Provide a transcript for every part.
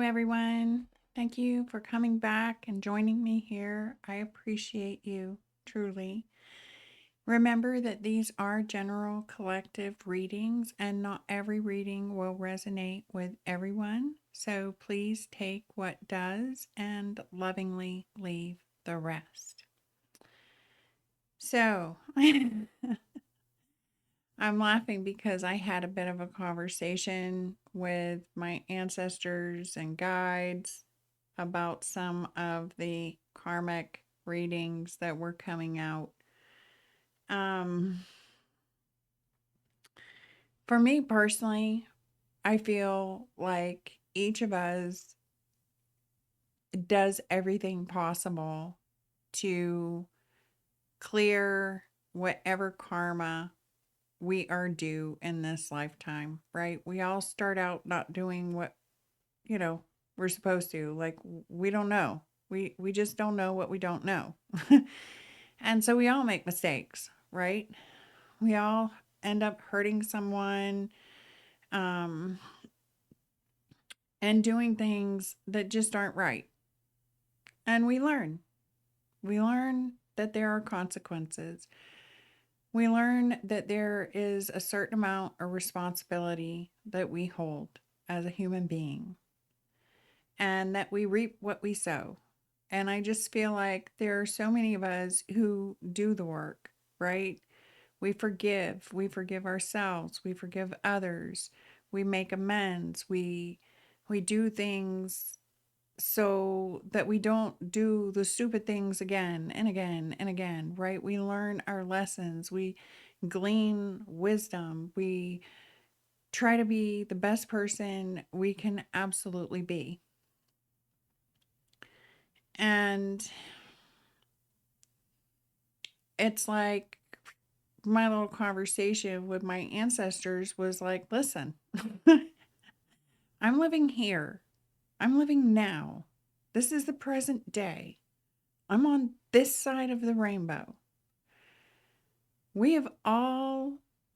everyone. Thank you for coming back and joining me here. I appreciate you truly. Remember that these are general collective readings, and not every reading will resonate with everyone. So please take what does and lovingly leave the rest. So, I'm laughing because I had a bit of a conversation with my ancestors and guides about some of the karmic readings that were coming out. Um, for me personally, I feel like each of us does everything possible to clear whatever karma we are due in this lifetime, right? We all start out not doing what, you know, we're supposed to. Like we don't know. We just don't know what we don't know. And so we all make mistakes, right? We all end up hurting someone um and doing things that just aren't right. And we learn. We learn that there are consequences. We learn that there is a certain amount of responsibility that we hold as a human being and that we reap what we sow. And I just feel like there are so many of us who do the work, right? We forgive ourselves, we forgive others, we make amends, we do things so that we don't do the stupid things again and again and again, right? We learn our lessons, we glean wisdom, we try to be the best person we can absolutely be. And it's like my little conversation with my ancestors was like, listen, I'm living here. I'm living now. This is the present day. I'm on this side of the rainbow. We have all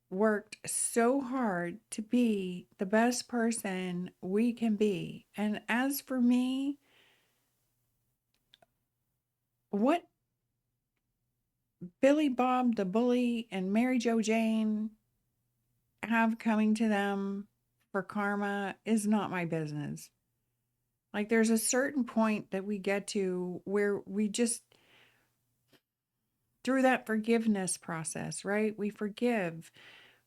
worked so hard to be the best person we can be. And as for me, what Billy Bob the Bully and Mary Jo Jane have coming to them for karma is not my business. Like, there's a certain point that we get to where we just, through that forgiveness process, right? We forgive,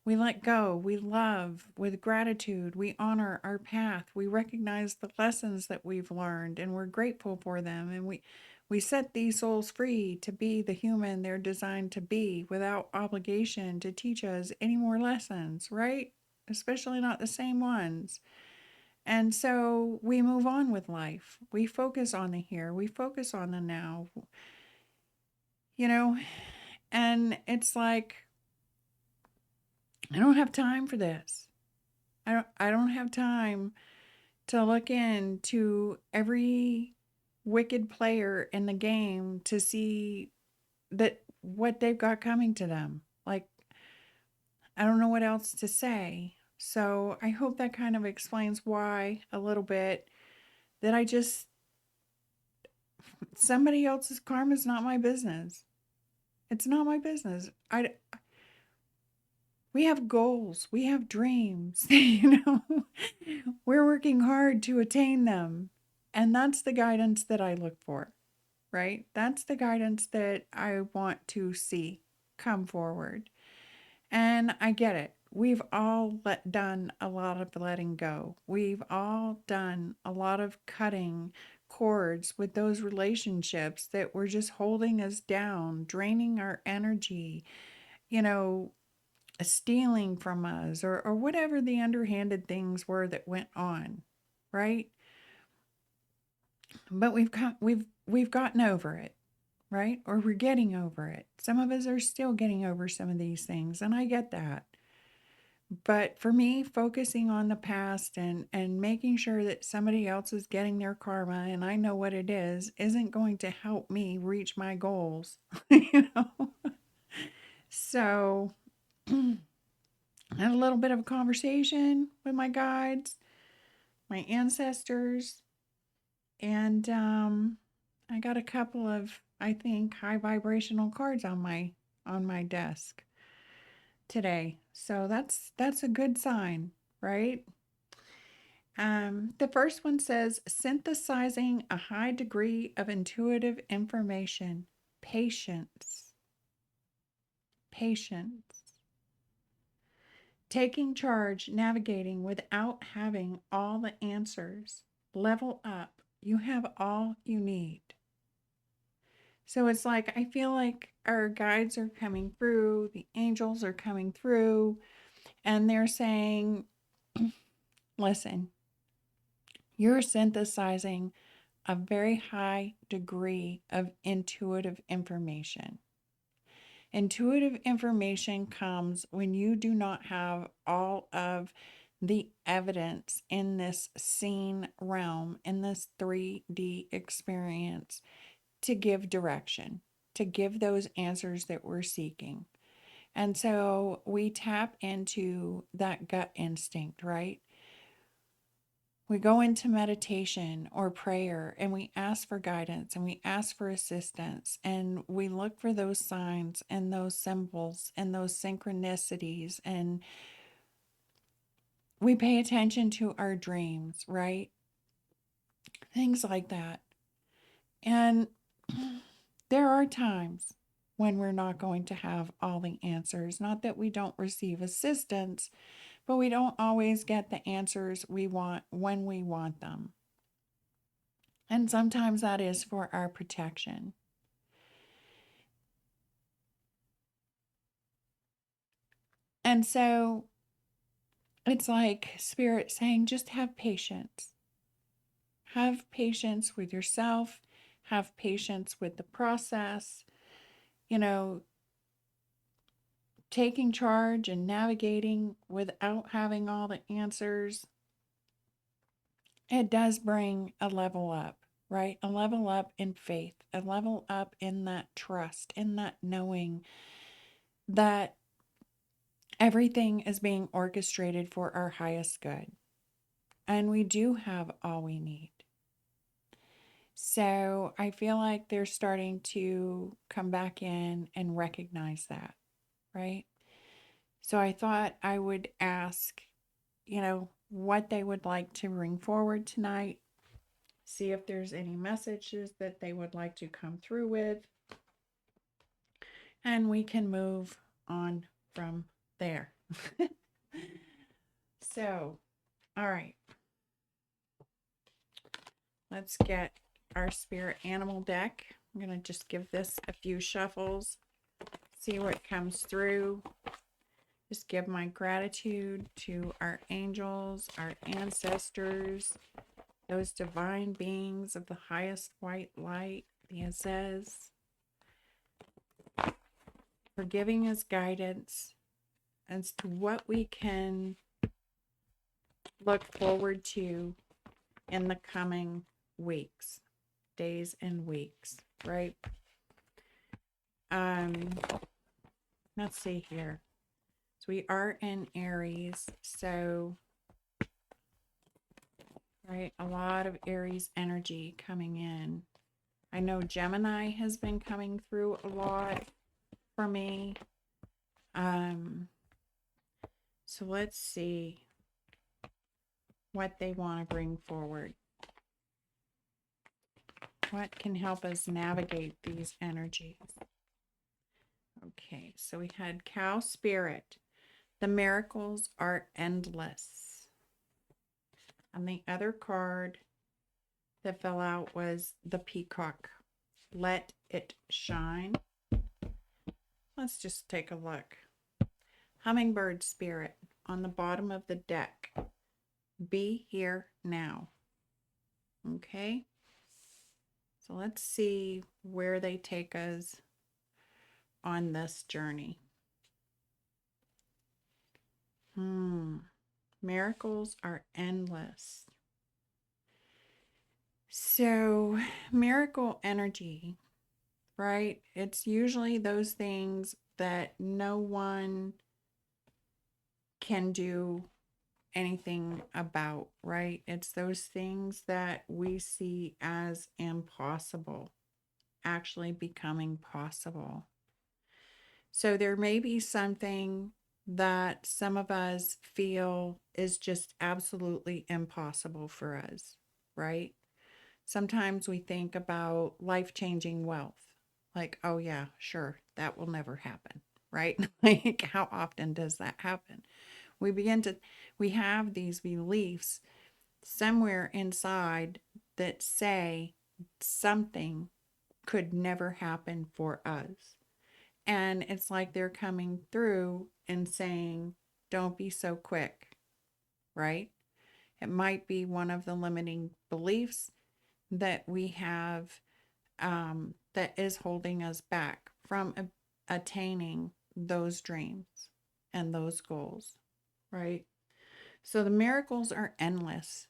we let go, we love with gratitude, we honor our path, we recognize the lessons that we've learned, and we're grateful for them. And we set these souls free to be the human they're designed to be without obligation to teach us any more lessons, right? Especially not the same ones. And so we move on with life. We focus on the here, we focus on the now, you know, and it's like, I don't have time for this. I don't have time to look into every wicked player in the game to see that what they've got coming to them. Like, I don't know what else to say. So I hope that kind of explains why a little bit, that I just, somebody else's karma is not my business. It's not my business. We have goals, we have dreams, we're working hard to attain them. And that's the guidance that I look for, right? That's the guidance that I want to see come forward. And I get it. We've all done a lot of letting go. We've all done a lot of cutting cords with those relationships that were just holding us down, draining our energy, you know, stealing from us, or whatever the underhanded things were that went on, right? But we've gotten over it, right? Or we're getting over it. Some of us are still getting over some of these things, and I get that. But for me, focusing on the past and making sure that somebody else is getting their karma and I know what it is, isn't going to help me reach my goals, you know? So I had a little bit of a conversation with my guides, my ancestors, And I got a couple of, I think, high vibrational cards on my desk today. So that's a good sign, right? The first one says synthesizing a high degree of intuitive information, patience, patience, taking charge, navigating without having all the answers, level up. You have all you need. So it's like, I feel like our guides are coming through, the angels are coming through, and they're saying, listen, you're synthesizing a very high degree of intuitive information. Intuitive information comes when you do not have all of the evidence in this scene realm, in this 3D experience, to give direction, to give those answers that we're seeking. And so we tap into that gut instinct, right? We go into meditation or prayer and we ask for guidance and we ask for assistance and we look for those signs and those symbols and those synchronicities, and we pay attention to our dreams, right? Things like that. And there are times when we're not going to have all the answers. Not that we don't receive assistance, but we don't always get the answers we want when we want them. And sometimes that is for our protection. And so it's like Spirit saying, just have patience. Have patience with yourself, have patience with the process. You know, taking charge and navigating without having all the answers, it does bring a level up, right? A level up in faith, a level up in that trust, in that knowing that everything is being orchestrated for our highest good. And we do have all we need. So I feel like they're starting to come back in and recognize that, right? So I thought I would ask, what they would like to bring forward tonight, see if there's any messages that they would like to come through with, and we can move on from there. So, all right, let's get our spirit animal deck. I'm going to just give this a few shuffles, see what comes through. Just give my gratitude to our angels, our ancestors, those divine beings of the highest white light, the Azez, for giving us guidance as to what we can look forward to in the coming weeks, days and weeks, right? Let's see here. So we are in Aries, so right, a lot of Aries energy coming in. I know Gemini has been coming through a lot for me. So let's see what they want to bring forward. What can help us navigate these energies? Okay, so we had Cow Spirit. The miracles are endless. And the other card that fell out was the Peacock. Let it shine. Let's just take a look. Hummingbird Spirit on the bottom of the deck. Be here now. Okay. So let's see where they take us on this journey. Miracles are endless. So, miracle energy, right? It's usually those things that no one can do anything about, right? It's those things that we see as impossible actually becoming possible. So there may be something that some of us feel is just absolutely impossible for us, right? Sometimes we think about life-changing wealth. Like, oh yeah, sure, that will never happen, right? Like, how often does that happen? We begin to, we have these beliefs somewhere inside that say something could never happen for us. And it's like they're coming through and saying, don't be so quick, right? It might be one of the limiting beliefs that we have, that is holding us back from attaining those dreams and those goals, right? So the miracles are endless.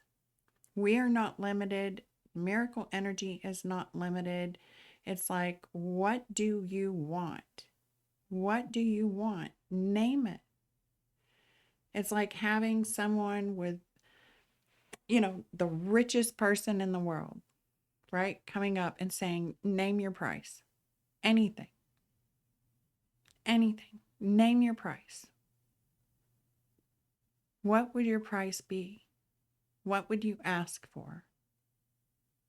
We are not limited. Miracle energy is not limited. It's like, what do you want? What do you want? Name it. It's like having someone with, the richest person in the world, right? Coming up and saying, name your price. Anything. Anything. Name your price. What would your price be? What would you ask for?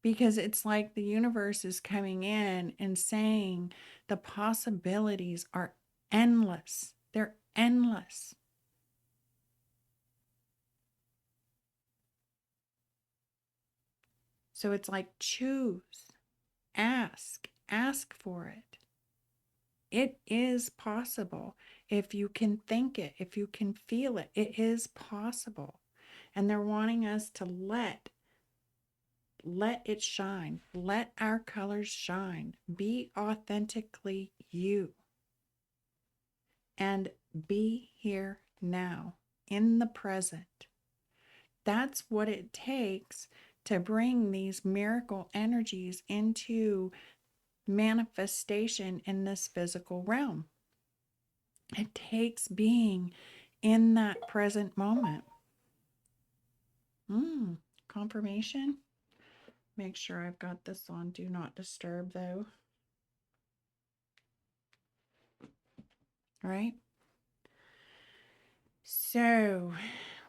Because it's like the universe is coming in and saying the possibilities are endless. They're endless. So it's like choose, ask for it. It is possible. If you can think it, if you can feel it, it is possible. And they're wanting us to let it shine. Let our colors shine. Be authentically you. And be here now, in the present. That's what it takes to bring these miracle energies into manifestation in this physical realm. It takes being in that present moment. Confirmation. Make sure I've got this on do not disturb though. All right. So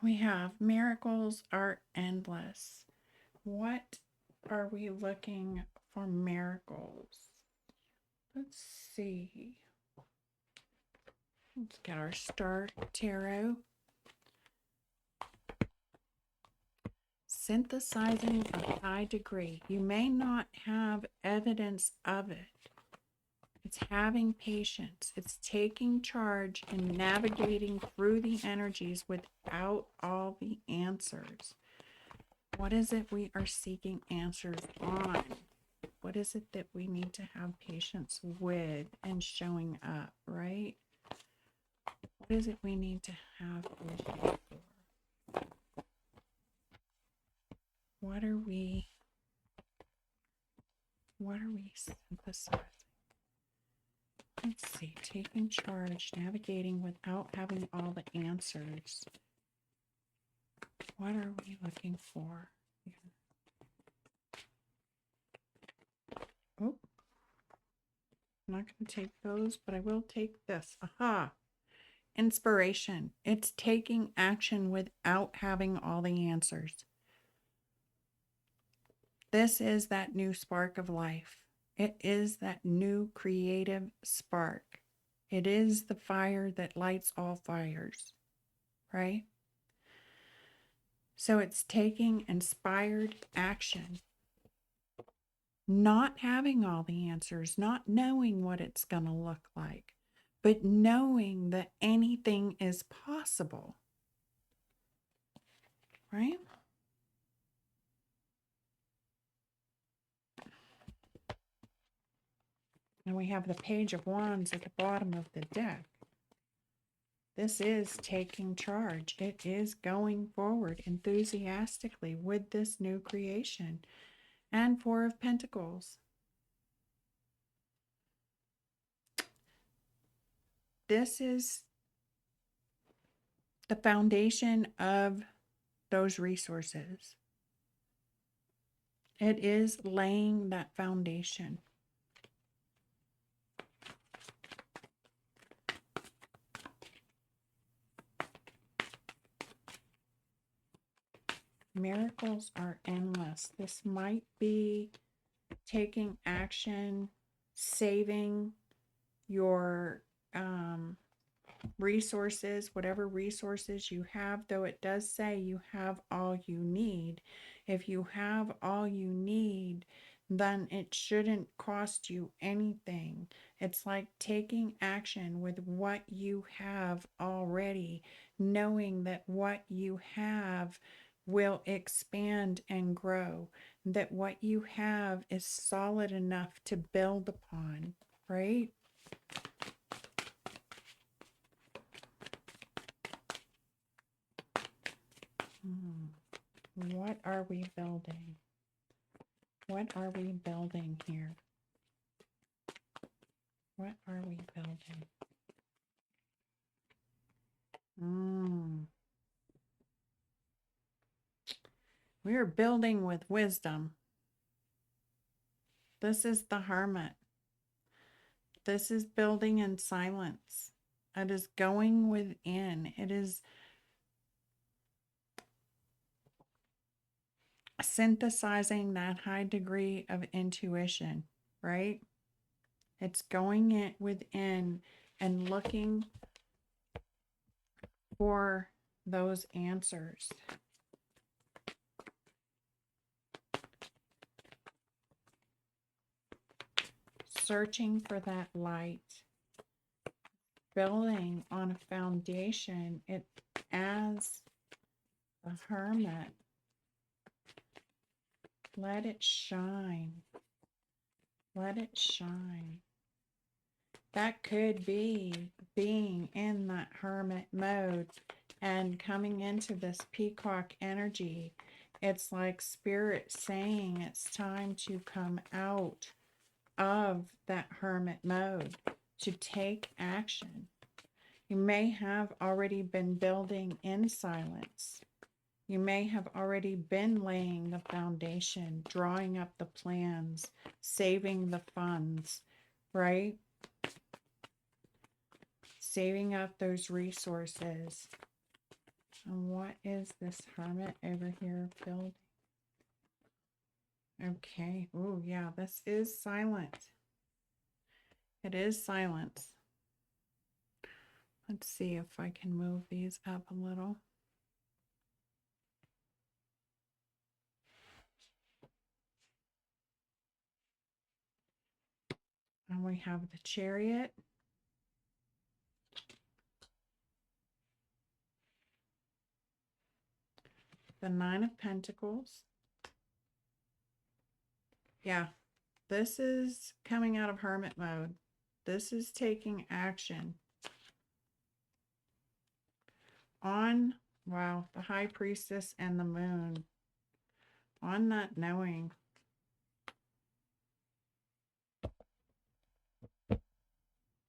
we have miracles are endless. What are we looking for miracles? Let's see. Let's get our Star Tarot. Synthesizing a high degree. You may not have evidence of it. It's having patience. It's taking charge and navigating through the energies without all the answers. What is it we are seeking answers on? What is it that we need to have patience with and showing up, right? What is it we need to have patience for? What are we synthesizing? Let's see, taking charge, navigating without having all the answers. What are we looking for? Oh, I'm not going to take those, but I will take this. Aha! Inspiration. It's taking action without having all the answers. This is that new spark of life. It is that new creative spark. It is the fire that lights all fires, right? So it's taking inspired action, not having all the answers, not knowing what it's going to look like, but knowing that anything is possible, right? And we have the Page of Wands at the bottom of the deck. This is taking charge. It is going forward enthusiastically with this new creation. And Four of Pentacles. This is the foundation of those resources. It is laying that foundation. Miracles are endless. This might be taking action, saving your resources, whatever resources you have, though it does say you have all you need. If you have all you need, then it shouldn't cost you anything. It's like taking action with what you have already, knowing that what you have will expand and grow, that what you have is solid enough to build upon, right? What are we building? What are we building here? What are we building? We are building with wisdom. This is the hermit. This is building in silence. It is going within. It is synthesizing that high degree of intuition, right? It's going in within and looking for those answers. Searching for that light. Building on a foundation. It as a hermit. Let it shine. Let it shine. That could be being in that hermit mode and coming into this peacock energy. It's like spirit saying it's time to come out of that hermit mode, to take action. You may have already been building in silence. You may have already been laying the foundation, drawing up the plans, saving the funds, right? Saving up those resources. And what is this hermit over here building? Okay. Oh, yeah, this is silent. It is silence. Let's see if I can move these up a little. And we have the Chariot. The Nine of Pentacles. Yeah, this is coming out of hermit mode. This is taking action on, wow, the High Priestess and the Moon. On that knowing.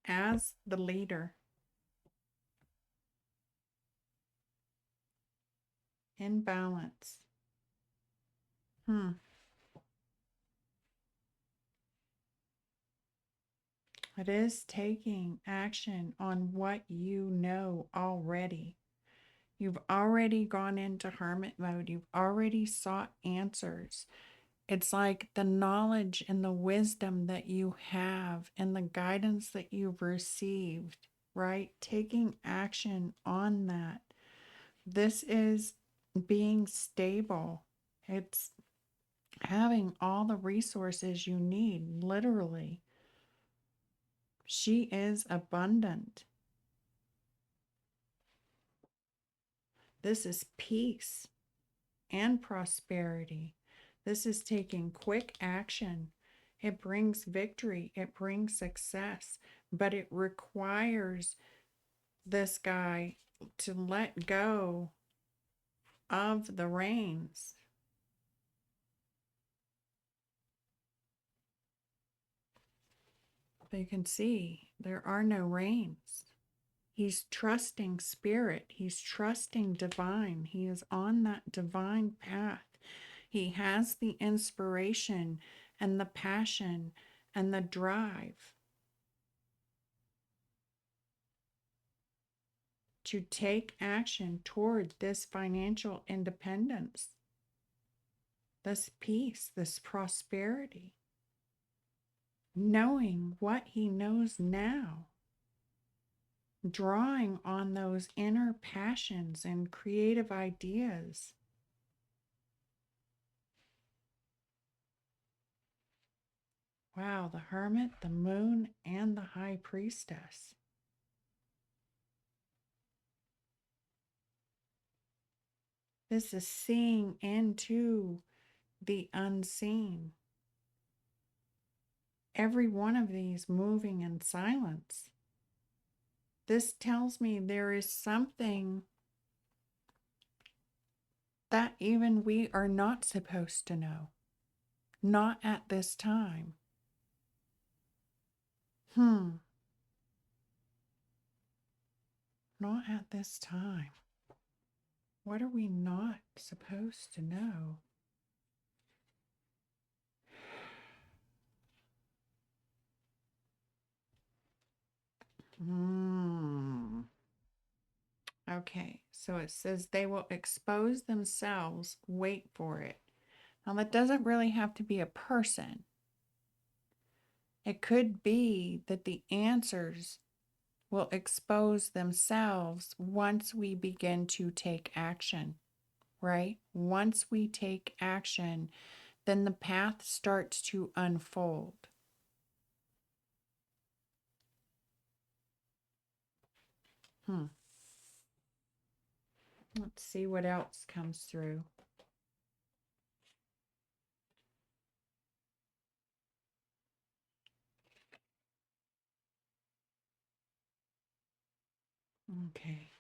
As the leader. In balance. It is taking action on what you know already. You've already gone into hermit mode. You've already sought answers. It's like the knowledge and the wisdom that you have and the guidance that you've received, right? Taking action on that. This is being stable. It's having all the resources you need, literally. She is abundant. This is peace and prosperity. This is taking quick action. It brings victory. It brings success. But it requires this guy to let go of the reins. But you can see there are no reins. He's trusting spirit. He's trusting divine. He is on that divine path. He has the inspiration and the passion and the drive to take action toward this financial independence, this peace, this prosperity, knowing what he knows now, drawing on those inner passions and creative ideas. Wow, the Hermit, the Moon, and the High Priestess. This is seeing into the unseen. Every one of these moving in silence. This tells me there is something that even we are not supposed to know. Not at this time. Not at this time. What are we not supposed to know? Okay, so it says they will expose themselves, wait for it. Now, that doesn't really have to be a person. It could be that the answers will expose themselves once we begin to take action, right? Once we take action, then the path starts to unfold. Let's see what else comes through. Okay.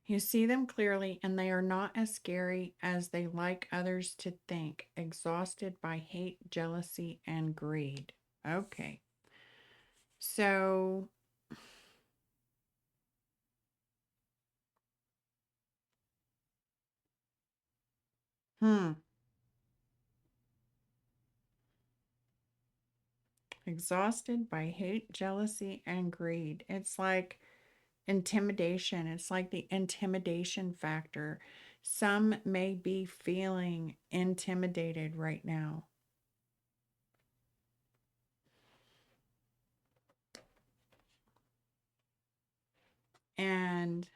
You see them clearly, and they are not as scary as they like others to think, exhausted by hate, jealousy, and greed. Okay. So, exhausted by hate, jealousy, and greed. It's like intimidation. It's like the intimidation factor. Some may be feeling intimidated right now. And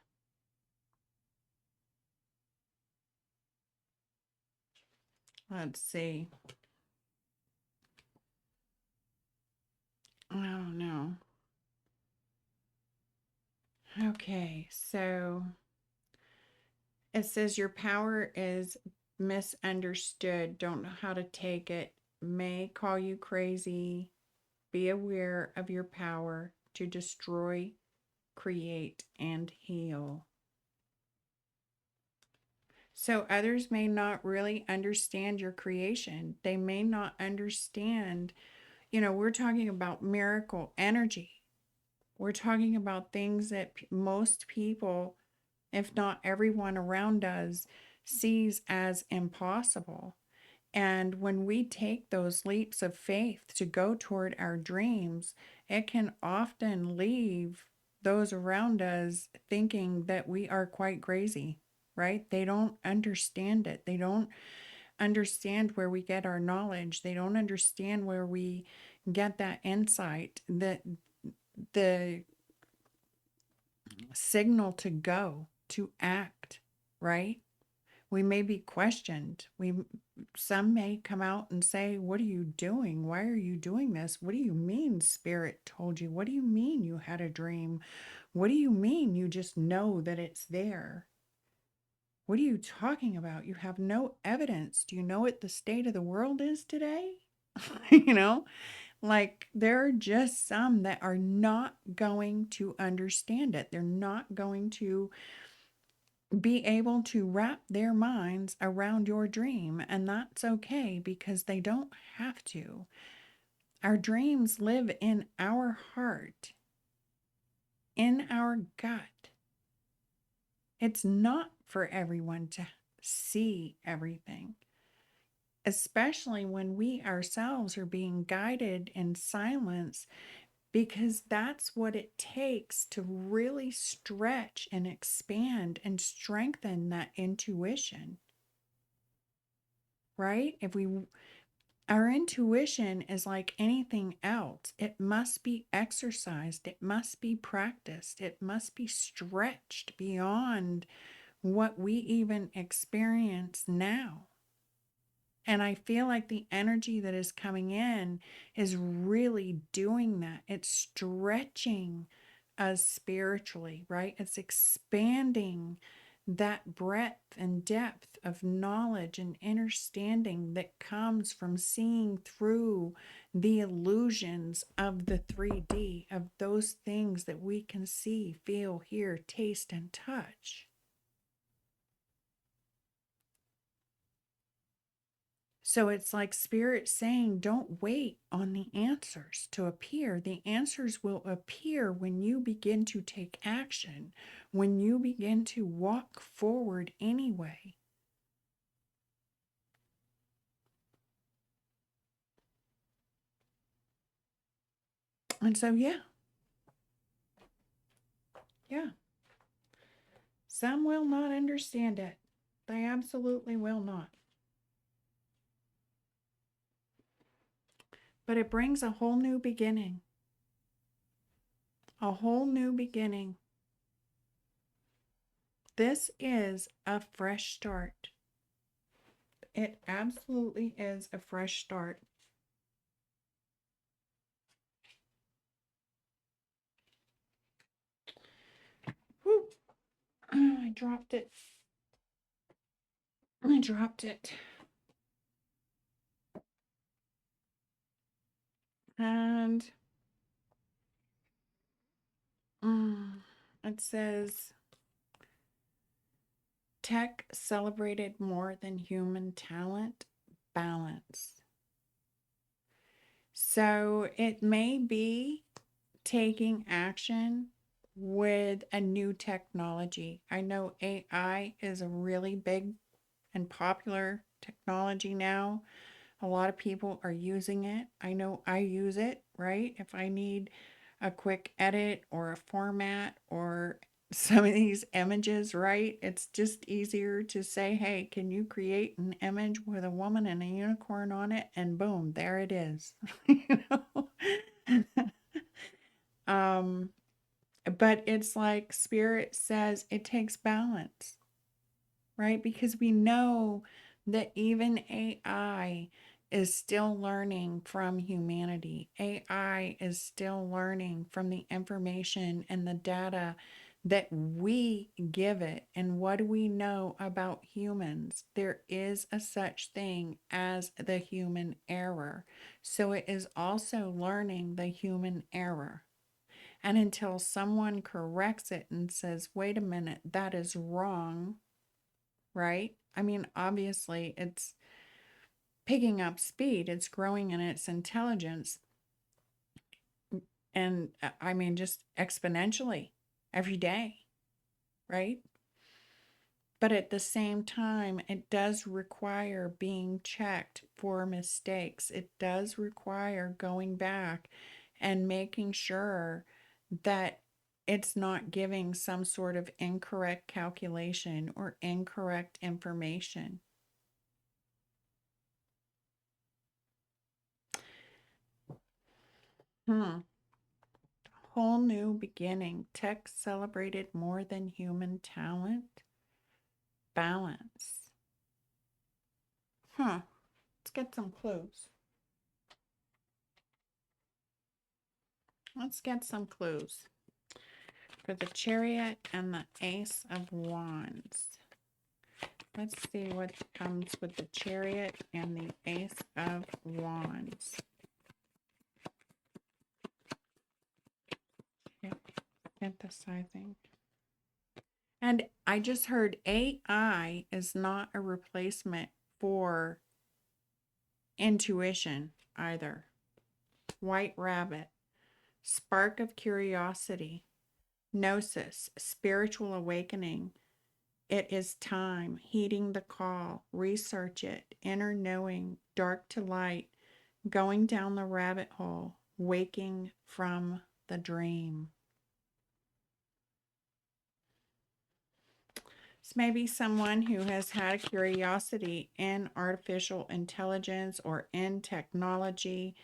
let's see. Oh no. Okay, so it says your power is misunderstood, don't know how to take it, may call you crazy. Be aware of your power to destroy, create, and heal. So others may not really understand your creation. They may not understand, we're talking about miracle energy. We're talking about things that most people, if not everyone around us, sees as impossible. And when we take those leaps of faith to go toward our dreams, it can often leave those around us thinking that we are quite crazy, right? They don't understand it. They don't understand where we get our knowledge. They don't understand where we get that insight, that the signal to go, to act, right? We may be questioned. Some may come out and say, "What are you doing? Why are you doing this? What do you mean spirit told you? What do you mean you had a dream? What do you mean you just know that it's there? What are you talking about? You have no evidence. Do you know what the state of the world is today?" you know, like there are just some that are not going to understand it. They're not going to be able to wrap their minds around your dream, and that's okay because they don't have to. Our dreams live in our heart. in our gut. It's not for everyone to see everything, especially when we ourselves are being guided in silence, because that's what it takes to really stretch and expand and strengthen that intuition, right? Our intuition is like anything else. It must be exercised, it must be practiced, it must be stretched beyond what we even experience now. And I feel like the energy that is coming in is really doing that. It's stretching us spiritually, right? It's expanding that breadth and depth of knowledge and understanding that comes from seeing through the illusions of the 3D, of those things that we can see, feel, hear, taste, and touch. So it's like spirit saying, don't wait on the answers to appear. The answers will appear when you begin to take action, when you begin to walk forward anyway. And so, yeah, some will not understand it. They absolutely will not. But it brings a whole new beginning, a whole new beginning. This is a fresh start. It absolutely is a fresh start. Whew. I dropped it. I dropped it. And it says tech celebrated more than human talent, balance. So it may be taking action with a new technology. I know AI is a really big and popular technology now. A lot of people are using it. I know I use it, right? If I need a quick edit or a format or some of these images, right? It's just easier to say, hey, can you create an image with a woman and a unicorn on it? And boom, there it is. You know? um, but it's like Spirit says it takes balance, right? Because we know that even AI is still learning from humanity. AI is still learning from the information and the data that we give it. And what do we know about humans? There is a such thing as the human error. So it is also learning the human error. And until someone corrects it and says, wait a minute, that is wrong, right? I mean, obviously, it's picking up speed, it's growing in its intelligence, and I mean, just exponentially every day, right? But at the same time, it does require being checked for mistakes. It does require going back and making sure that it's not giving some sort of incorrect calculation or incorrect information. Hmm. Whole new beginning. Tech celebrated more than human talent. Balance. Huh. Let's get some clues. Let's get some clues for the Chariot and the Ace of Wands. Let's see what comes with the Chariot and the Ace of Wands. Okay. Emphasizing. And I just heard AI is not a replacement for intuition either. White rabbit, spark of curiosity, Gnosis, spiritual awakening. It is time, heeding the call, research it, inner knowing, dark to light, going down the rabbit hole, waking from the dream. It's maybe someone who has had a curiosity in artificial intelligence or in technology,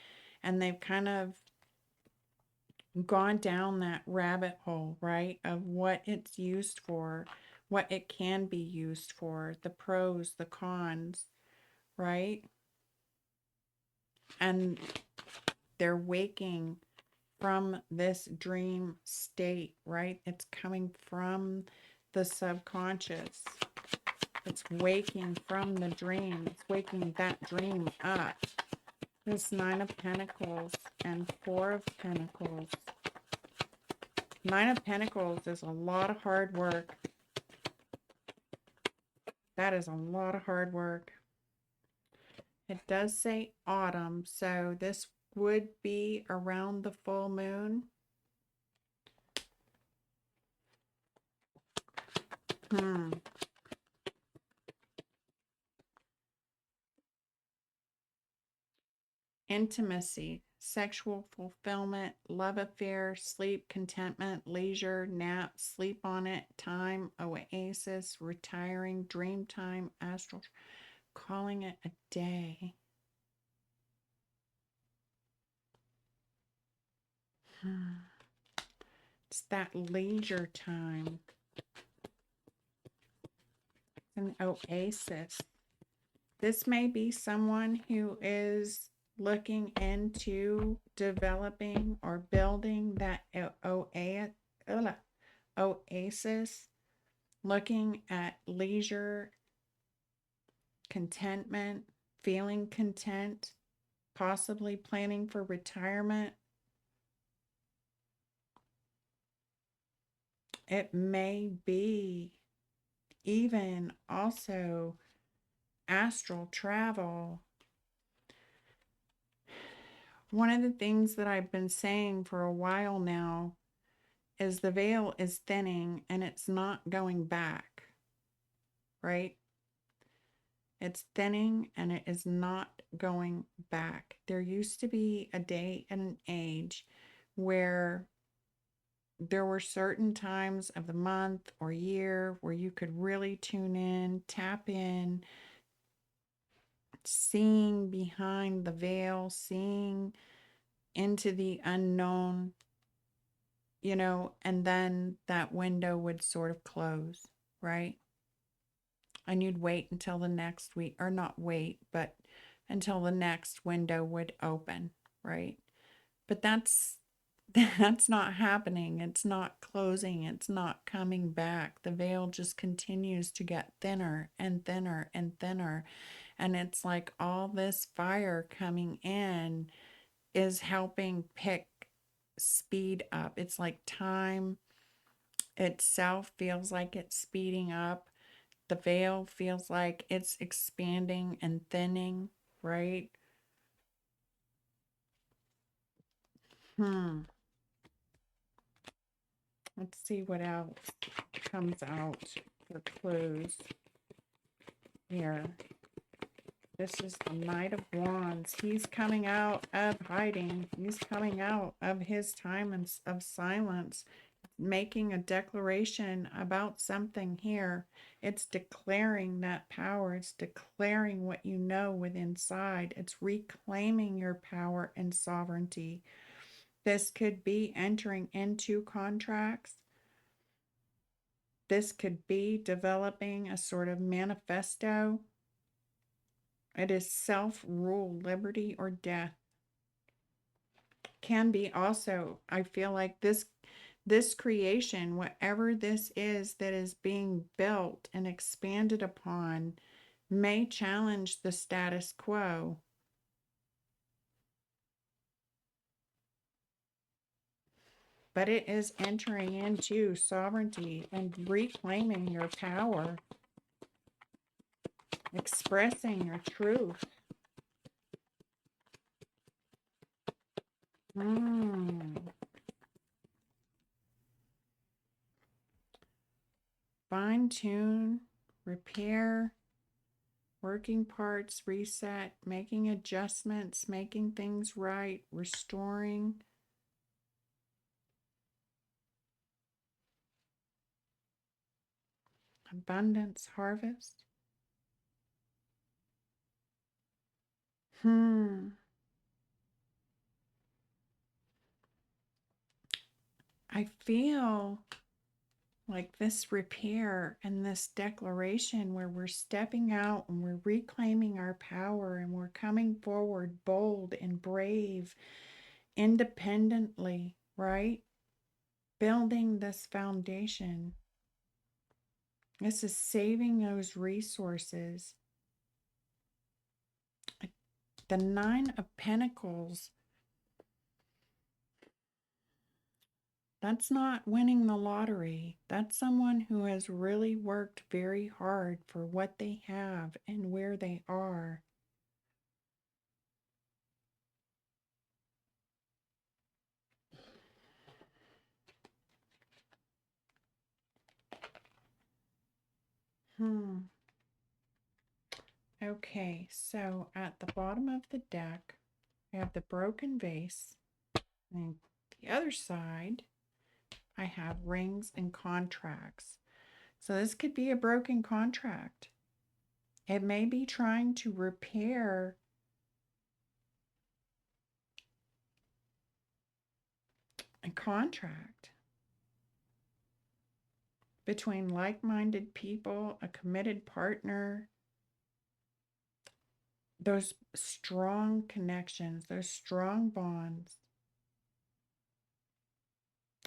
and they've kind of gone down that rabbit hole, right, of what it's used for, what it can be used for, the pros, the cons, right? And they're waking from this dream state, right? It's coming from the subconscious. It's waking from the dream. It's waking that dream up. This Nine of Pentacles and Four of Pentacles. Nine of Pentacles is a lot of hard work. That is a lot of hard work. It does say autumn, so this would be around the full moon. Intimacy, sexual fulfillment, love affair, sleep, contentment, leisure, nap, sleep on it, time, oasis, retiring, dream time, astral, calling it a day. It's that leisure time. An oasis. This may be someone who is looking into developing or building that oasis, looking at leisure, contentment, feeling content, possibly planning for retirement. It may be even also astral travel. One of the things that I've been saying for a while now is the veil is thinning and it's not going back, right? It's thinning and it is not going back. There used to be a day and an age where there were certain times of the month or year where you could really tune in, tap in, seeing behind the veil, seeing into the unknown, and then that window would sort of close, right? And you'd wait until the next week, or not wait, but until the next window would open, right? But that's not happening. It's not closing. It's not coming back. The veil just continues to get thinner and thinner and thinner. And it's like all this fire coming in is helping pick speed up. It's like time itself feels like it's speeding up. The veil feels like it's expanding and thinning, right? Let's see what else comes out for clues here. This is the Knight of Wands. He's coming out of hiding. He's coming out of his time of silence, making a declaration about something here. It's declaring that power. It's declaring what you know within inside. It's reclaiming your power and sovereignty. This could be entering into contracts. This could be developing a sort of manifesto. It is self-rule, liberty, or death. Can be also, I feel like this creation, whatever this is that is being built and expanded upon, may challenge the status quo. But it is entering into sovereignty and reclaiming your power, expressing your truth. fine tune, repair, working parts, reset, making adjustments, making things right, restoring. Abundance, harvest. I feel like this repair and this declaration where we're stepping out and we're reclaiming our power and we're coming forward bold and brave independently, right? Building this foundation. This is saving those resources. The Nine of Pentacles, that's not winning the lottery. That's someone who has really worked very hard for what they have and where they are. Okay, so at the bottom of the deck, I have the broken vase. And the other side, I have rings and contracts. So this could be a broken contract. It may be trying to repair a contract between like-minded people, a committed partner, those strong connections, those strong bonds.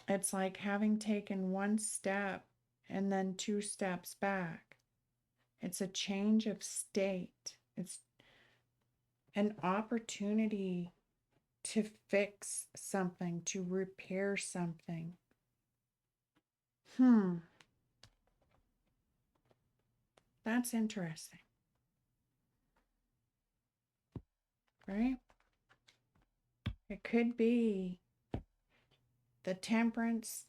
It's like having taken one step and then two steps back. It's a change of state. It's an opportunity to fix something, to repair something. That's interesting. Right? It could be the temperance,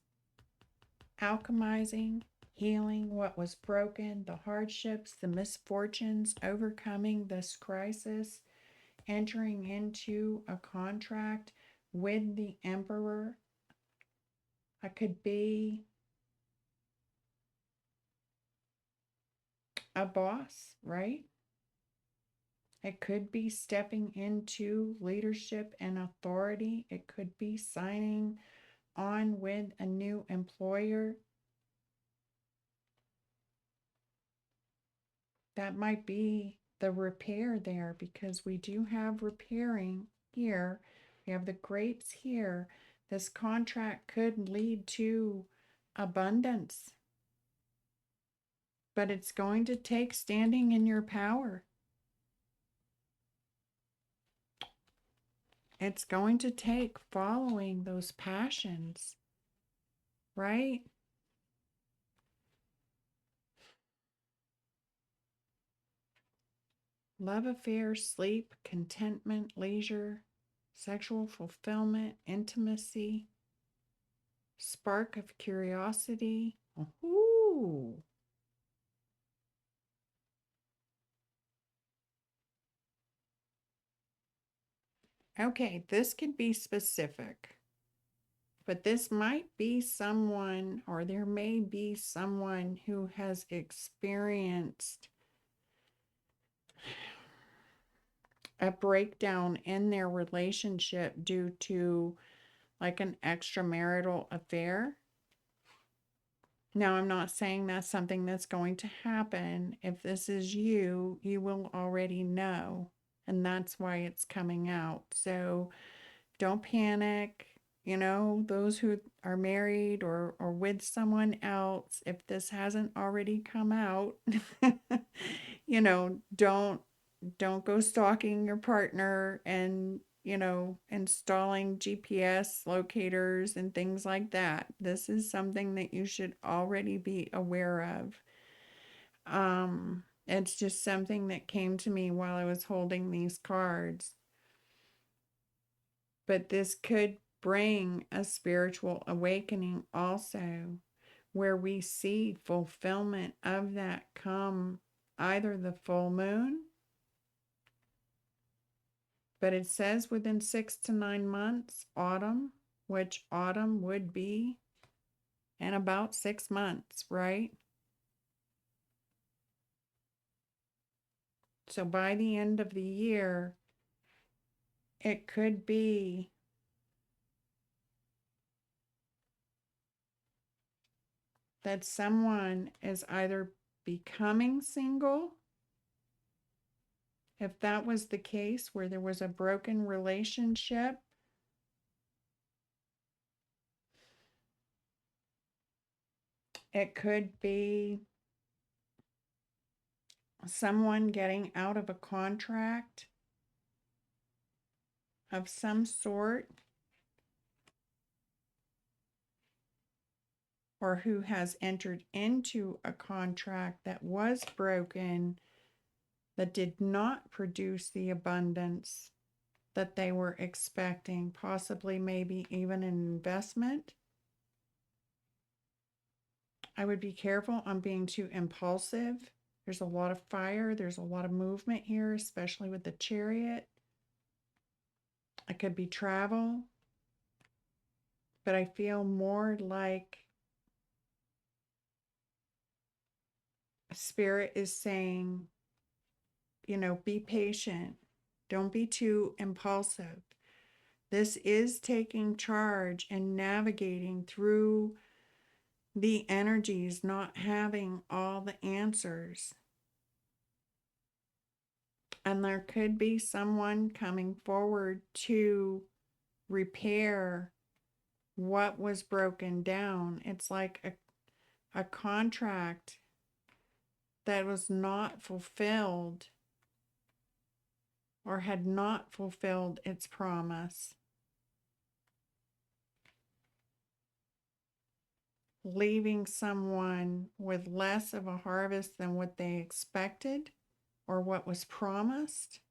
alchemizing, healing what was broken, the hardships, the misfortunes, overcoming this crisis, entering into a contract with the emperor. I could be a boss, right? It could be stepping into leadership and authority. It could be signing on with a new employer. That might be the repair there, because we do have repairing here. We have the grapes here. This contract could lead to abundance, but it's going to take standing in your power. It's going to take following those passions, right? Love affairs, sleep, contentment, leisure, sexual fulfillment, intimacy, spark of curiosity. Ooh. Okay, this could be specific, but this might be someone, or there may be someone who has experienced a breakdown in their relationship due to like an extramarital affair. Now, I'm not saying that's something that's going to happen. If this is you, you will already know, and that's why it's coming out. So don't panic. You know, those who are married or with someone else, if this hasn't already come out, you know, don't go stalking your partner and, you know, installing GPS locators and things like that. This is something that you should already be aware of. It's just something that came to me while I was holding these cards. But this could bring a spiritual awakening also, where we see fulfillment of that come either the full moon, but it says within 6 to 9 months, autumn, which autumn would be in about 6 months, right? So by the end of the year, it could be that someone is either becoming single, if that was the case where there was a broken relationship, it could be someone getting out of a contract of some sort, or who has entered into a contract that was broken, that did not produce the abundance that they were expecting, possibly maybe even an investment. I would be careful on being too impulsive. There's a lot of fire, there's a lot of movement here, especially with the Chariot. It could be travel, but I feel more like Spirit is saying, be patient. Don't be too impulsive. This is taking charge and navigating through the energies, not having all the answers. And there could be someone coming forward to repair what was broken down. It's like a contract that was not fulfilled or had not fulfilled its promise, leaving someone with less of a harvest than what they expected or what was promised.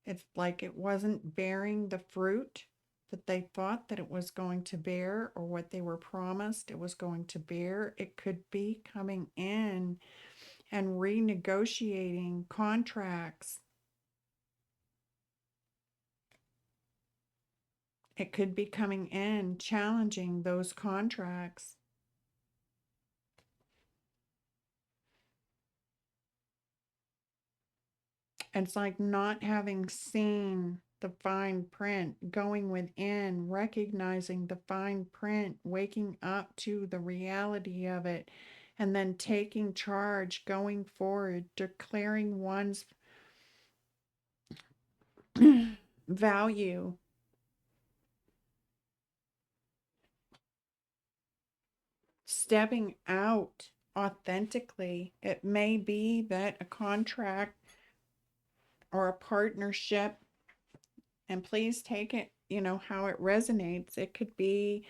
It's like it wasn't bearing the fruit that they thought that it was going to bear, or what they were promised it was going to bear. It could be coming in and renegotiating contracts. It could be coming in, challenging those contracts. It's like not having seen the fine print, going within, recognizing the fine print, waking up to the reality of it, and then taking charge, going forward, declaring one's value, stepping out authentically. It may be that a contract or a partnership, and please take it, how it resonates. It could be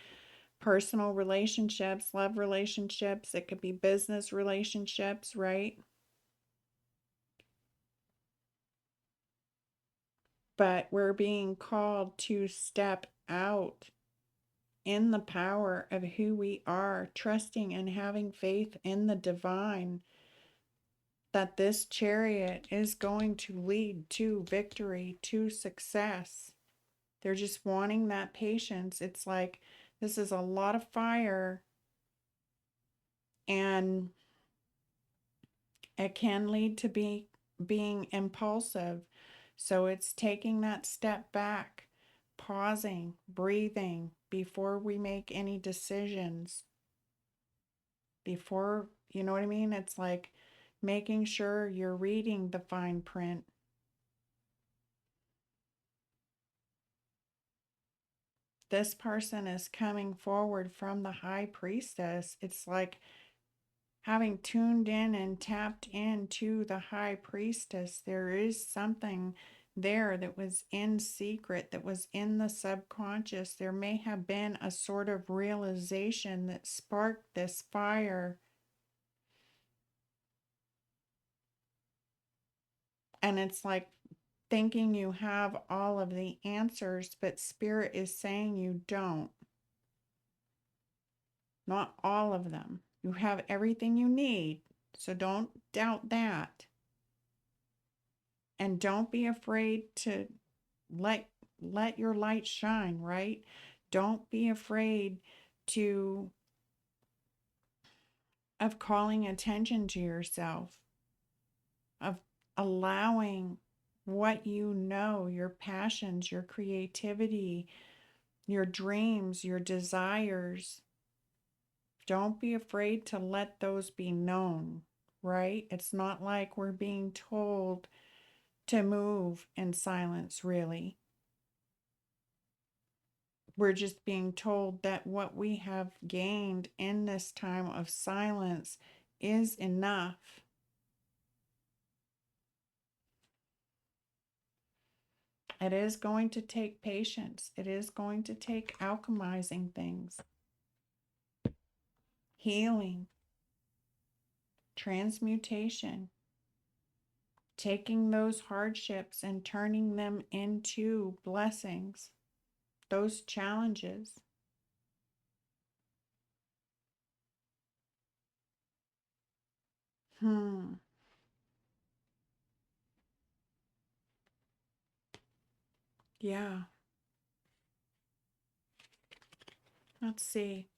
personal relationships, love relationships, it could be business relationships, right? But we're being called to step out in the power of who we are, trusting and having faith in the divine, that this chariot is going to lead to victory, to success. They're just wanting that patience. It's like this is a lot of fire, and it can lead to being impulsive. So it's taking that step back, pausing, breathing before we make any decisions. Before, you know what I mean? It's like making sure you're reading the fine print. This person is coming forward from the high priestess. It's like having tuned in and tapped into the high priestess. There is something there that was in secret, that was in the subconscious. There may have been a sort of realization that sparked this fire. And it's like thinking you have all of the answers, but Spirit is saying you don't. not all of them. You have everything you need, so don't doubt that. And don't be afraid to let let your light shine, right? Don't be afraid to of calling attention to yourself, of allowing what you know, your passions, your creativity, your dreams, your desires. Don't be afraid to let those be known, right? It's not like we're being told to move in silence, really. We're just being told that what we have gained in this time of silence is enough. It is going to take patience. It is going to take alchemizing things, healing, transmutation, taking those hardships and turning them into blessings, those challenges. Yeah. Let's see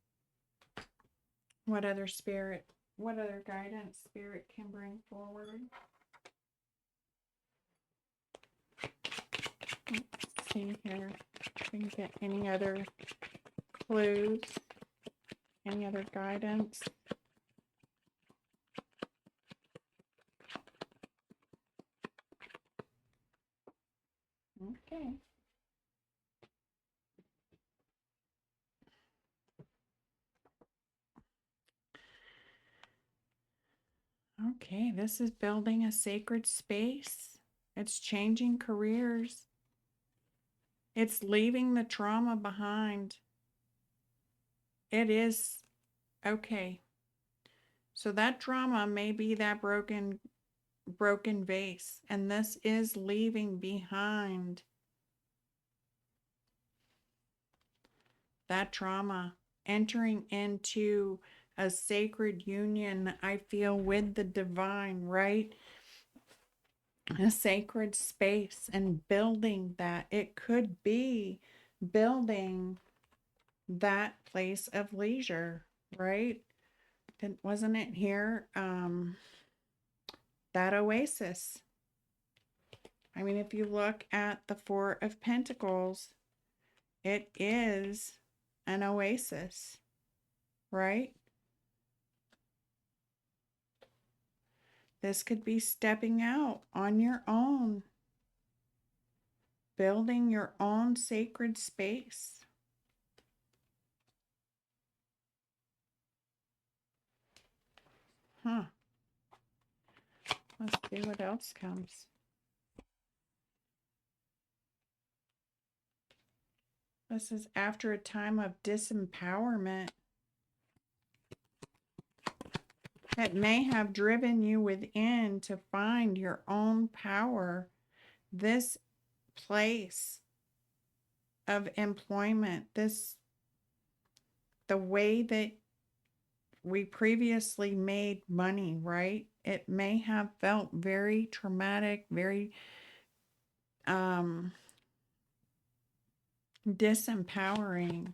what other guidance spirit can bring forward. Let's see here. If we can get any other clues, any other guidance. Okay. Okay, this is building a sacred space. It's changing careers. It's leaving the trauma behind. It is okay. So that trauma may be that broken vase, and this is leaving behind that trauma, entering into a sacred union, I feel, with the divine, right? A sacred space and building that. It could be building that place of leisure, right? Wasn't it here? That oasis. I mean, if you look at the Four of Pentacles, it is an oasis, right? This could be stepping out on your own, building your own sacred space. Huh. Let's see what else comes. This is after a time of disempowerment that may have driven you within to find your own power. This place of employment, the way that we previously made money, right? It may have felt very traumatic, very disempowering.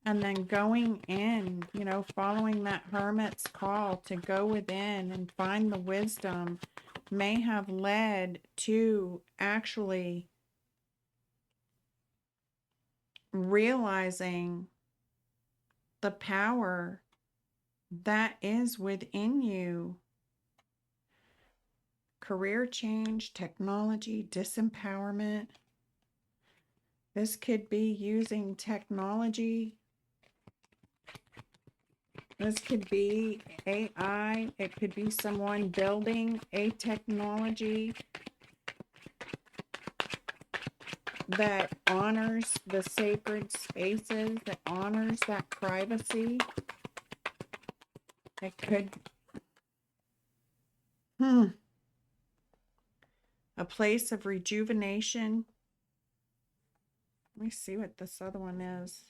And then going in, following that hermit's call to go within and find the wisdom may have led to actually realizing the power that is within you. Career change, technology, disempowerment. This could be using technology. This could be AI. It could be someone building a technology that honors the sacred spaces, that honors that privacy. It could, a place of rejuvenation. Let me see what this other one is.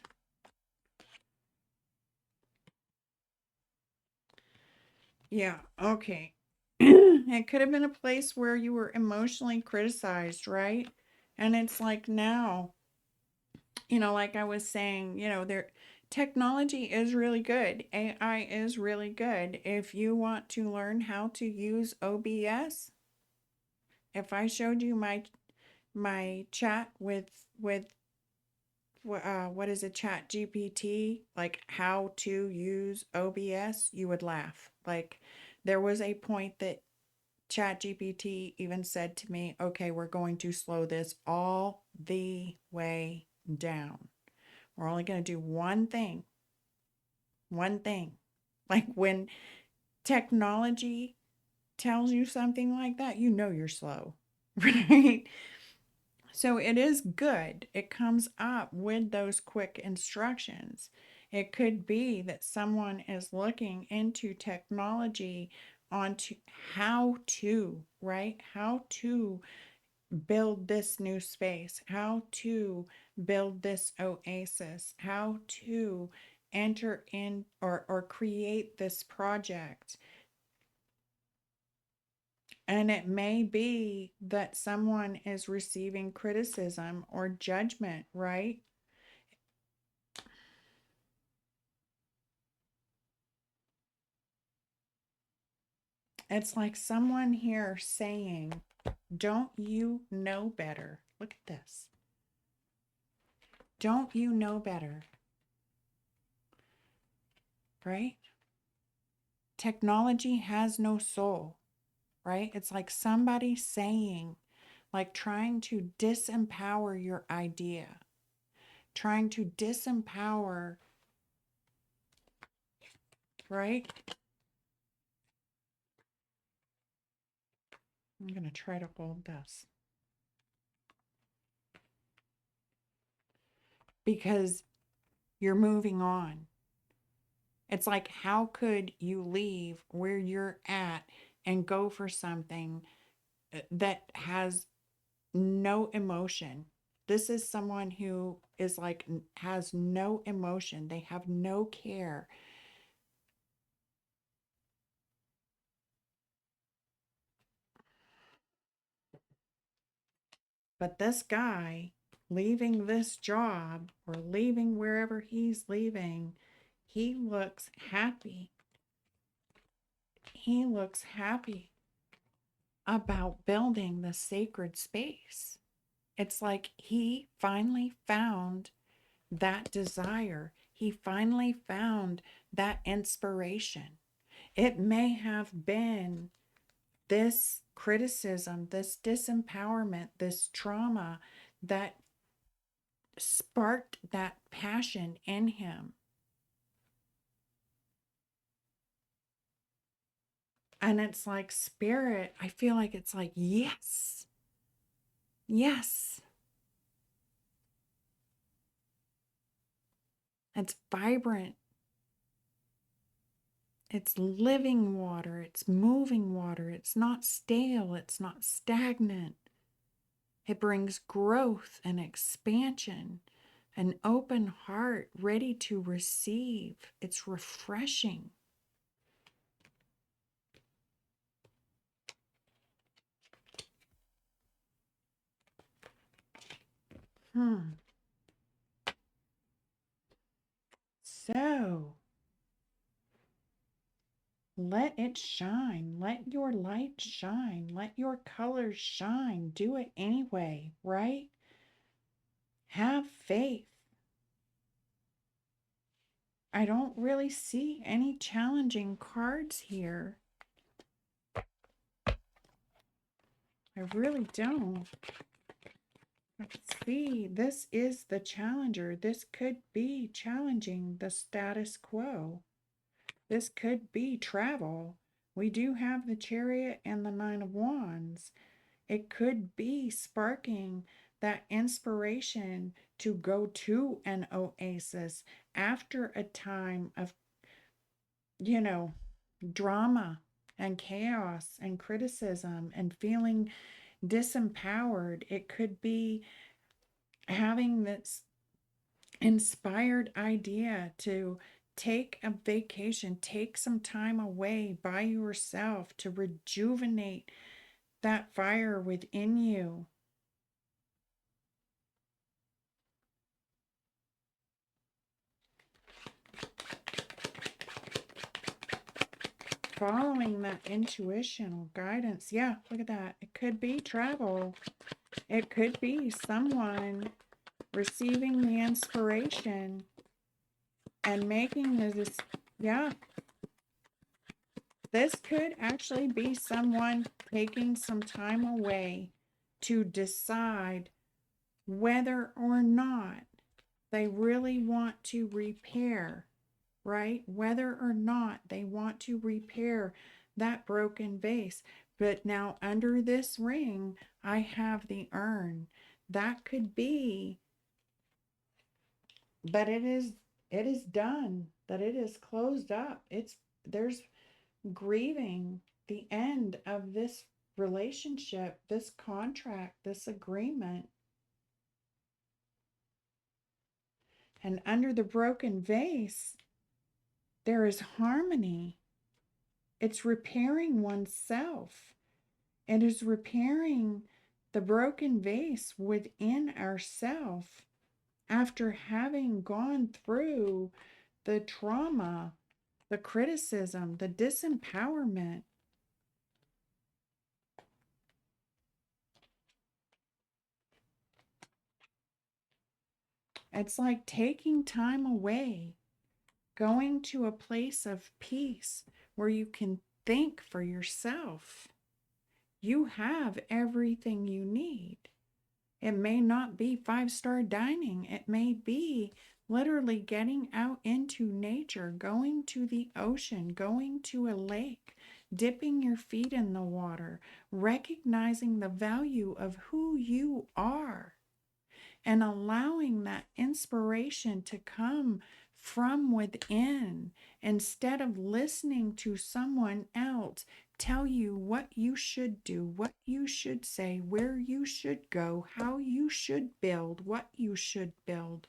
Yeah, okay. It could have been a place where you were emotionally criticized, right? And it's like now, like I was saying, there technology is really good. AI is really good. If you want to learn how to use OBS, if I showed you my chat with what is it, chat GPT, like how to use OBS, you would laugh. Like there was a point that chat GPT even said to me, okay, we're going to slow this all the way down. We're only going to do one thing. Like when technology tells you something like that, you're slow, right? So it is good. It comes up with those quick instructions. It could be that someone is looking into technology onto how to, right? How to build this new space, how to build this oasis, how to enter in or create this project. And it may be that someone is receiving criticism or judgment, right? It's like someone here saying, don't you know better? Look at this. Don't you know better? Right? Technology has no soul, right? It's like somebody saying, like trying to disempower your idea, trying to disempower, right? I'm going to try to hold this because you're moving on. It's like, how could you leave where you're at and go for something that has no emotion? This is someone who is like, has no emotion, they have no care. But this guy leaving this job or leaving wherever he's leaving, he looks happy. He looks happy about building the sacred space. It's like he finally found that desire. He finally found that inspiration. It may have been this criticism, this disempowerment, this trauma that sparked that passion in him. And it's like spirit, I feel like it's like, yes, yes. It's vibrant. It's living water. It's moving water. It's not stale. It's not stagnant. It brings growth and expansion, an open heart ready to receive. It's refreshing. Hmm. So let it shine. Let your light shine. Let your colors shine. Do it anyway, right? Have faith. I don't really see any challenging cards here. I really don't. Let's see. This is the challenger. This could be challenging the status quo. This could be travel. We do have the chariot and the nine of wands. It could be sparking that inspiration to go to an oasis after a time of, you know, drama and chaos and criticism and feeling disempowered. It could be having this inspired idea to Take a vacation, take some time away by yourself to rejuvenate that fire within you. Following that intuitional guidance. Yeah, look at that. It could be travel. It could be someone receiving the inspiration and making this. Yeah, this could actually be someone taking some time away to decide whether or not they really want to repair, right? Whether or not they want to repair that broken vase. But now under this ring, I have the urn. That could be that it is done, that it is closed up. There's grieving the end of this relationship, this contract, this agreement. And under the broken vase, there is harmony. It's repairing oneself. It is repairing the broken vase within ourself after having gone through the trauma, the criticism, the disempowerment. It's like taking time away, going to a place of peace where you can think for yourself. You have everything you need. It may not be five-star dining. It may be literally getting out into nature, going to the ocean, going to a lake, dipping your feet in the water, recognizing the value of who you are, and allowing that inspiration to come from within instead of listening to someone else tell you what you should do, what you should say, where you should go, how you should build, what you should build.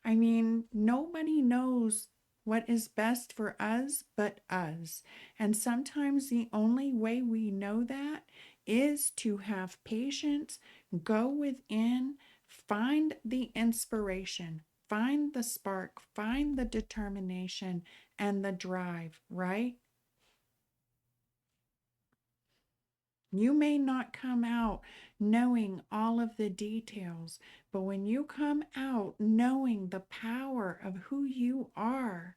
I mean, nobody knows what is best for us but us. And sometimes the only way we know that is to have patience, go within, find the inspiration, find the spark, find the determination and the drive, right? You may not come out knowing all of the details, but when you come out knowing the power of who you are,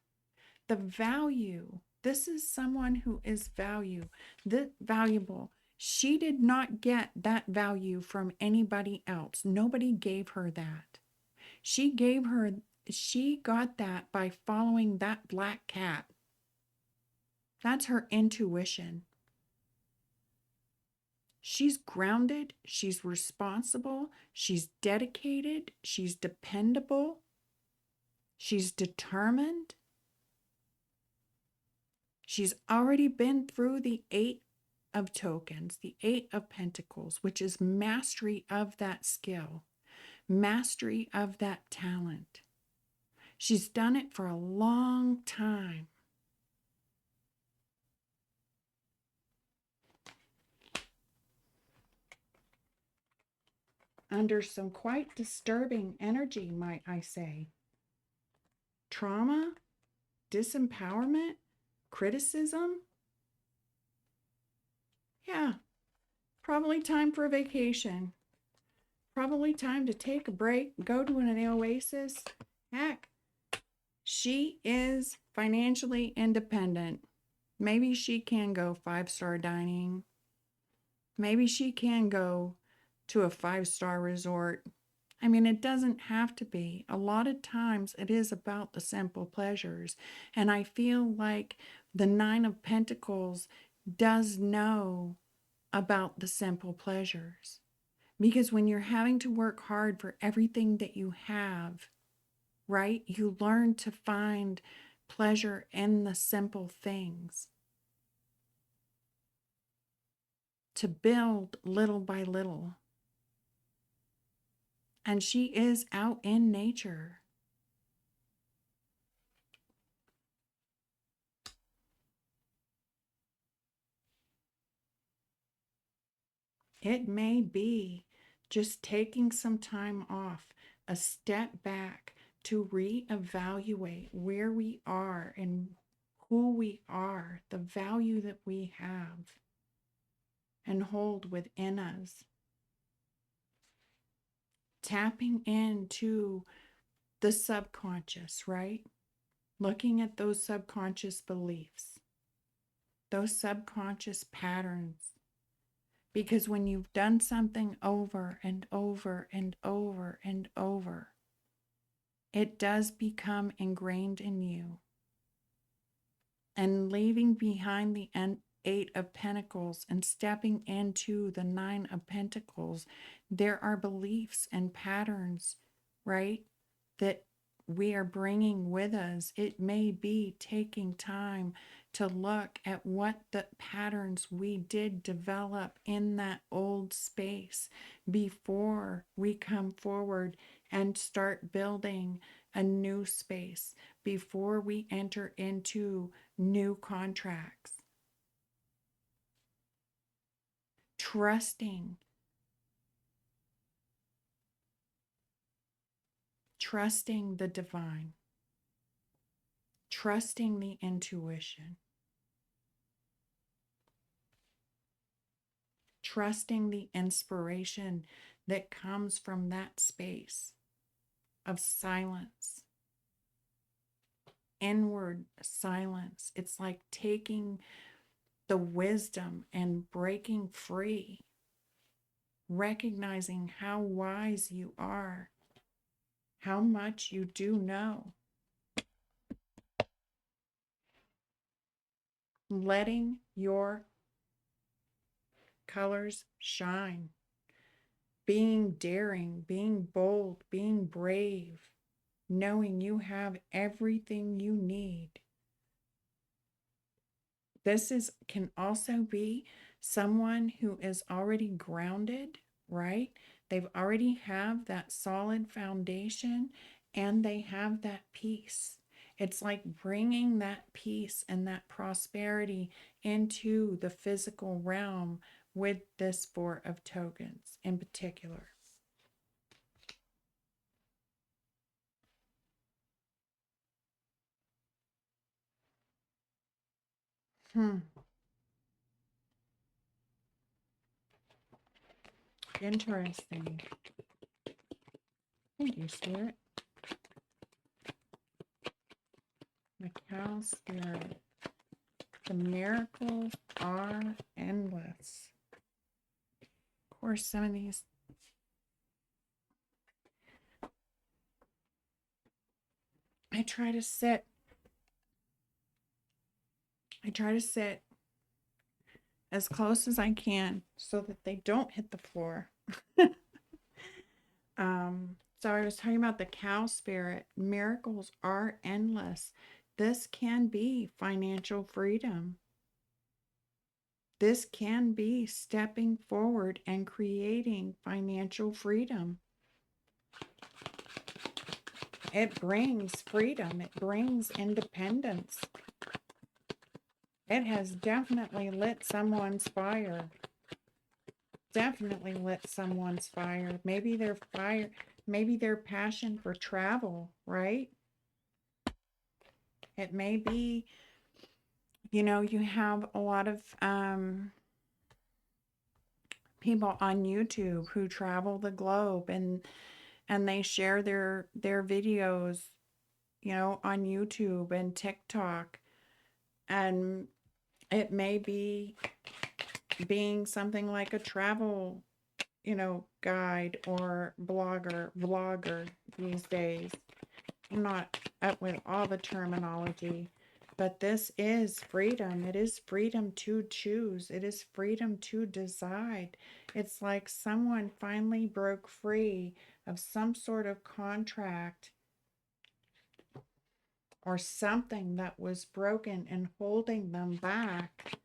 the value, this is someone who is valuable. She did not get that value from anybody else. Nobody gave her that. She got that by following that black cat. That's her intuition. She's grounded, she's responsible, she's dedicated, she's dependable, she's determined. She's already been through the 8 of tokens, the 8 of pentacles, which is mastery of that skill, mastery of that talent. She's done it for a long time. Under some quite disturbing energy, might I say. Trauma, disempowerment, criticism. Yeah, probably time for a vacation. Probably time to take a break, go to an oasis. Heck, she is financially independent. Maybe she can go 5-star dining. Maybe she can go to a 5-star resort. I mean, it doesn't have to be. A lot of times it is about the simple pleasures. And I feel like the 9 of Pentacles does know about the simple pleasures. Because when you're having to work hard for everything that you have, right, you learn to find pleasure in the simple things. To build little by little. And she is out in nature. It may be just taking some time off, a step back to reevaluate where we are and who we are, the value that we have and hold within us. Tapping into the subconscious, right? Looking at those subconscious beliefs, those subconscious patterns. Because when you've done something over and over and over and over, it does become ingrained in you. And leaving behind the Eight of Pentacles and stepping into the Nine of Pentacles, there are beliefs and patterns, right, that we are bringing with us. It may be taking time to look at what the patterns we did develop in that old space before we come forward and start building a new space, before we enter into new contracts. Trusting the divine, trusting the intuition, trusting the inspiration that comes from that space of silence, inward silence. It's like taking the wisdom and breaking free, recognizing how wise you are, how much you do know, letting your colors shine, being daring, being bold, being brave, knowing you have everything you need. This can also be someone who is already grounded, right? They've already have that solid foundation and they have that peace. It's like bringing that peace and that prosperity into the physical realm with this Four of Tokens in particular. Interesting. Thank you, Spirit. The cow spirit. The miracles are endless. Of course, some of these. I try to sit as close as I can so that they don't hit the floor. So I was talking about the cow spirit. Miracles are endless. This can be financial freedom. This can be stepping forward and creating financial freedom. It brings freedom. It brings independence. It has definitely lit someone's fire. Definitely lit someone's fire. Maybe their passion for travel, right? It may be, you have a lot of people on YouTube who travel the globe and they share their videos, on YouTube and TikTok. And it may be being something like a travel, guide or vlogger these days. I'm not up with all the terminology, but this is freedom. It is freedom to choose. It is freedom to decide. It's like someone finally broke free of some sort of contract or something that was broken and holding them back.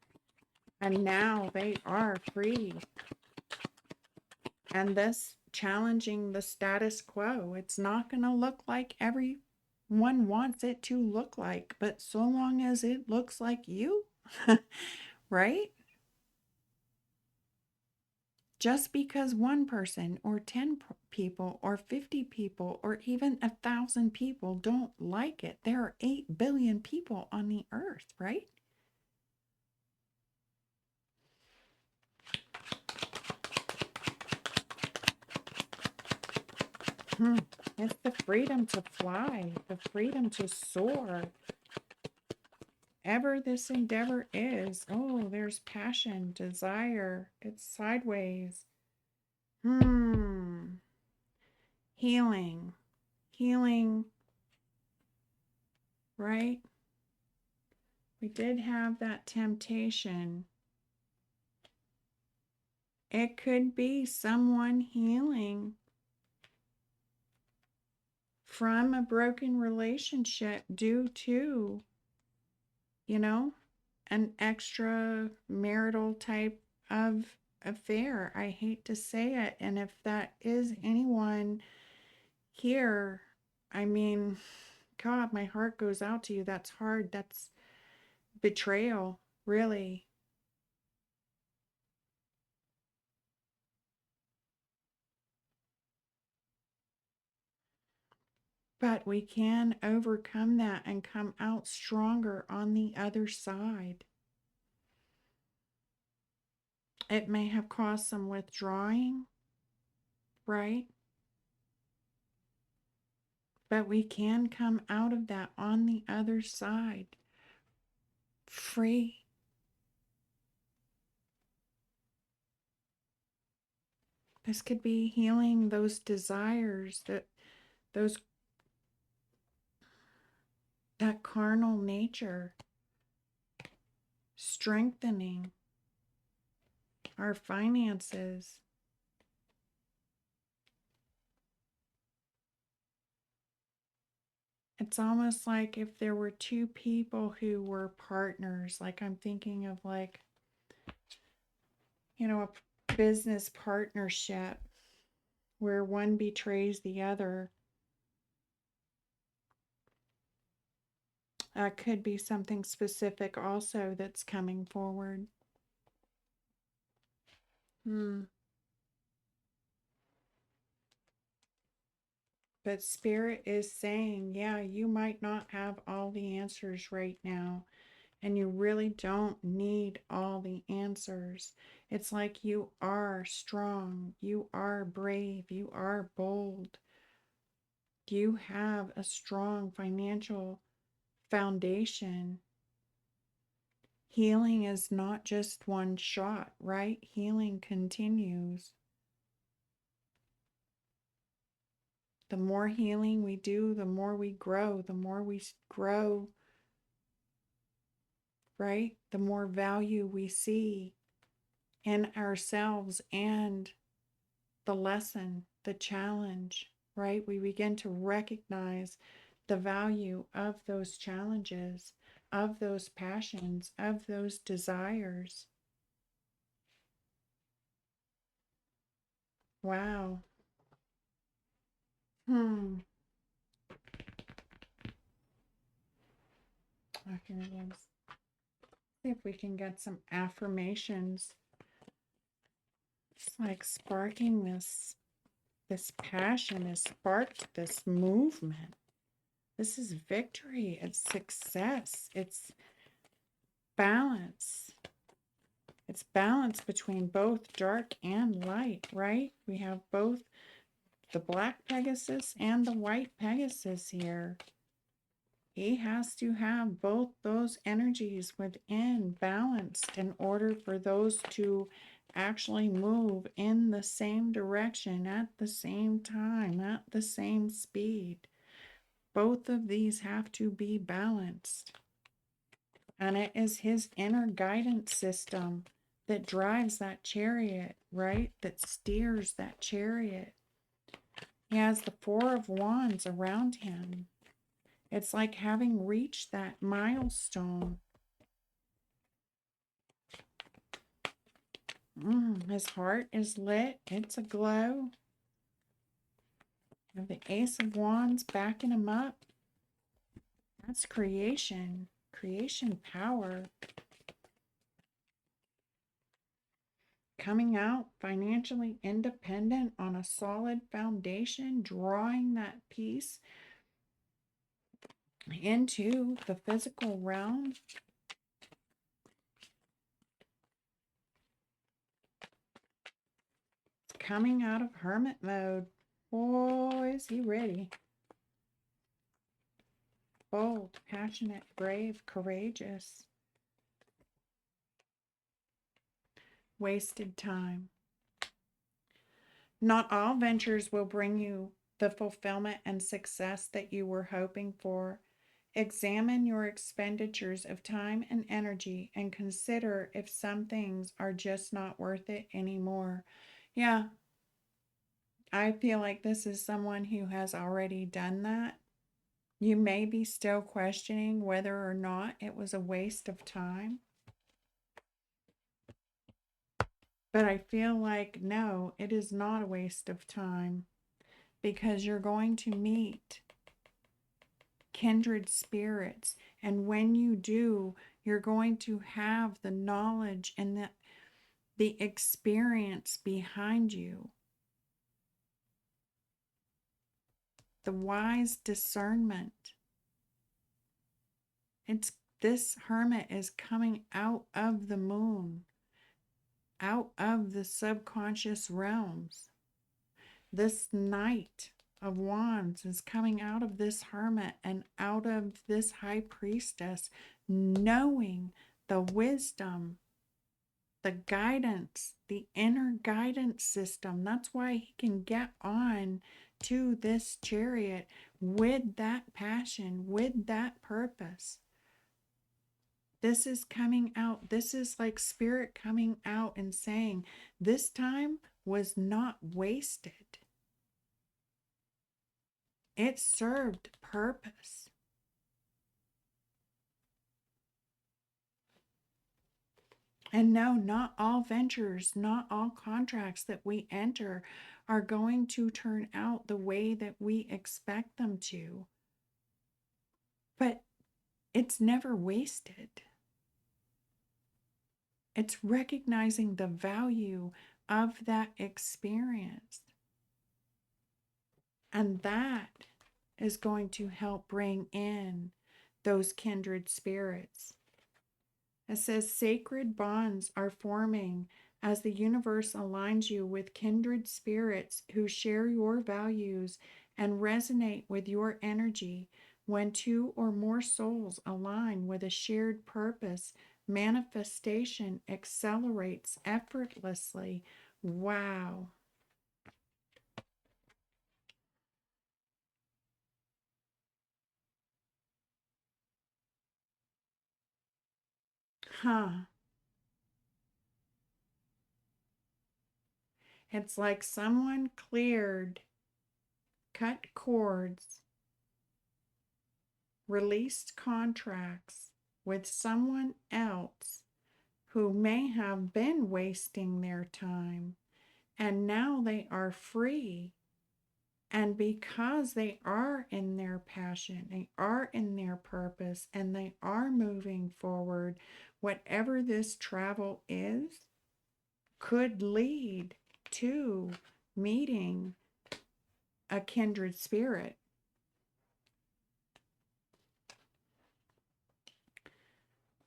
And now they are free. And this challenging the status quo. It's not going to look like everyone wants it to look like, but so long as it looks like you, right? Just because one person or 10 people or 50 people or even 1,000 people don't like it, there are 8 billion people on the earth, right? It's the freedom to fly, the freedom to soar. Ever this endeavor is, oh, there's passion, desire, it's sideways. Healing, healing, right? We did have that temptation. It could be someone healing from a broken relationship due to, an extramarital type of affair. I hate to say it. And if that is anyone here, I mean, God, my heart goes out to you. That's hard. That's betrayal, really. But we can overcome that and come out stronger on the other side. It may have caused some withdrawing, right? But we can come out of that on the other side free. This could be healing those desires, those that carnal nature, strengthening our finances. It's almost like if there were two people who were partners, like I'm thinking of like, a business partnership where one betrays the other. Could be something specific also that's coming forward. But Spirit is saying, yeah, you might not have all the answers right now, and you really don't need all the answers. It's like you are strong, you are brave, you are bold. You have a strong financial foundation. Healing is not just one shot, right? Healing continues. The more healing we do, the more we grow. The more we grow, right? The more value we see in ourselves and the lesson, the challenge, right? We begin to recognize the value of those challenges, of those passions, of those desires. Wow. Oh, here it is. See if we can get some affirmations. It's like sparking this passion has sparked this movement. This is victory. It's success. It's balance. It's balance between both dark and light, right? We have both the black Pegasus and the white Pegasus here. He has to have both those energies within balance in order for those to actually move in the same direction at the same time, at the same speed. Both of these have to be balanced. And it is his inner guidance system that drives that chariot, right? That steers that chariot. He has the Four of Wands around him. It's like having reached that milestone. His heart is lit. It's aglow. And the Ace of Wands backing him up. That's creation. Creation power. coming out financially independent on a solid foundation, drawing that peace into the physical realm. Coming out of hermit mode. Oh, is he ready? Bold, passionate, brave, courageous. Wasted time. Not all ventures will bring you the fulfillment and success that you were hoping for. Examine your expenditures of time and energy and consider if some things are just not worth it anymore. Yeah, I feel like this is someone who has already done that. You may be still questioning whether or not it was a waste of time. But I feel like, no, it is not a waste of time, because you're going to meet kindred spirits. And when you do, you're going to have the knowledge and the experience behind you. The wise discernment. This hermit is coming out of the moon, out of the subconscious realms. This Knight of Wands is coming out of this hermit and out of this high priestess, knowing the wisdom, the guidance, the inner guidance system. That's why he can get on to this chariot with that passion, with that purpose. This is coming out. This is like spirit coming out and saying, this time was not wasted. It served purpose. And no, not all ventures, not all contracts that we enter are going to turn out the way that we expect them to. But it's never wasted. It's recognizing the value of that experience. And that is going to help bring in those kindred spirits. It says sacred bonds are forming as the universe aligns you with kindred spirits who share your values and resonate with your energy. When two or more souls align with a shared purpose, manifestation accelerates effortlessly. Wow. Huh. It's like someone cut cords, released contracts with someone else who may have been wasting their time, and now they are free. And because they are in their passion, they are in their purpose, and they are moving forward, whatever this travel is could lead to meeting a kindred spirit.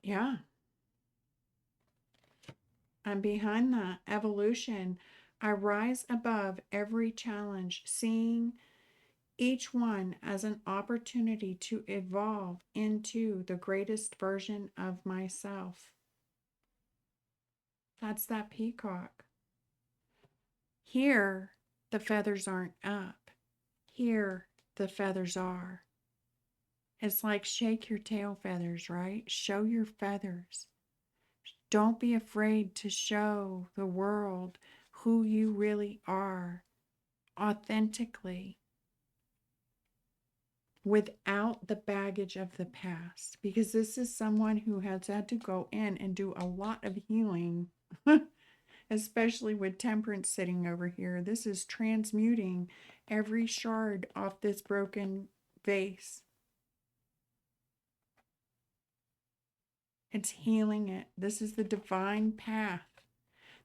Yeah. And behind that evolution, I rise above every challenge, seeing each one as an opportunity to evolve into the greatest version of myself. That's that peacock. Here, the feathers aren't up. Here, the feathers are. It's like shake your tail feathers, right? Show your feathers. Don't be afraid to show the world who you really are authentically, without the baggage of the past, because this is someone who has had to go in and do a lot of healing, especially with temperance sitting over here. This is transmuting every shard off this broken vase. It's healing it. This is the divine path.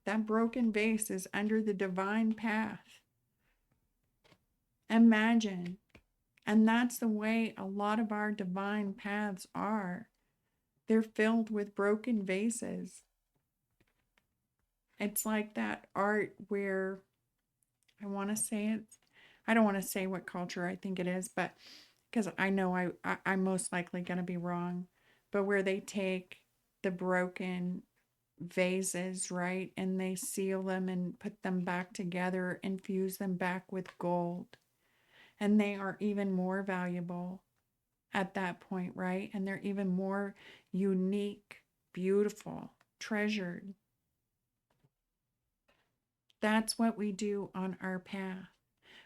That broken vase is under the divine path. Imagine. And that's the way a lot of our divine paths are. They're filled with broken vases. It's like that art where I want to say it. I don't want to say what culture I think it is, but because I know I'm most likely going to be wrong. But where they take the broken vases, right, and they seal them and put them back together, infuse them back with gold. And they are even more valuable at that point, right? And they're even more unique, beautiful, treasured. That's what we do on our path.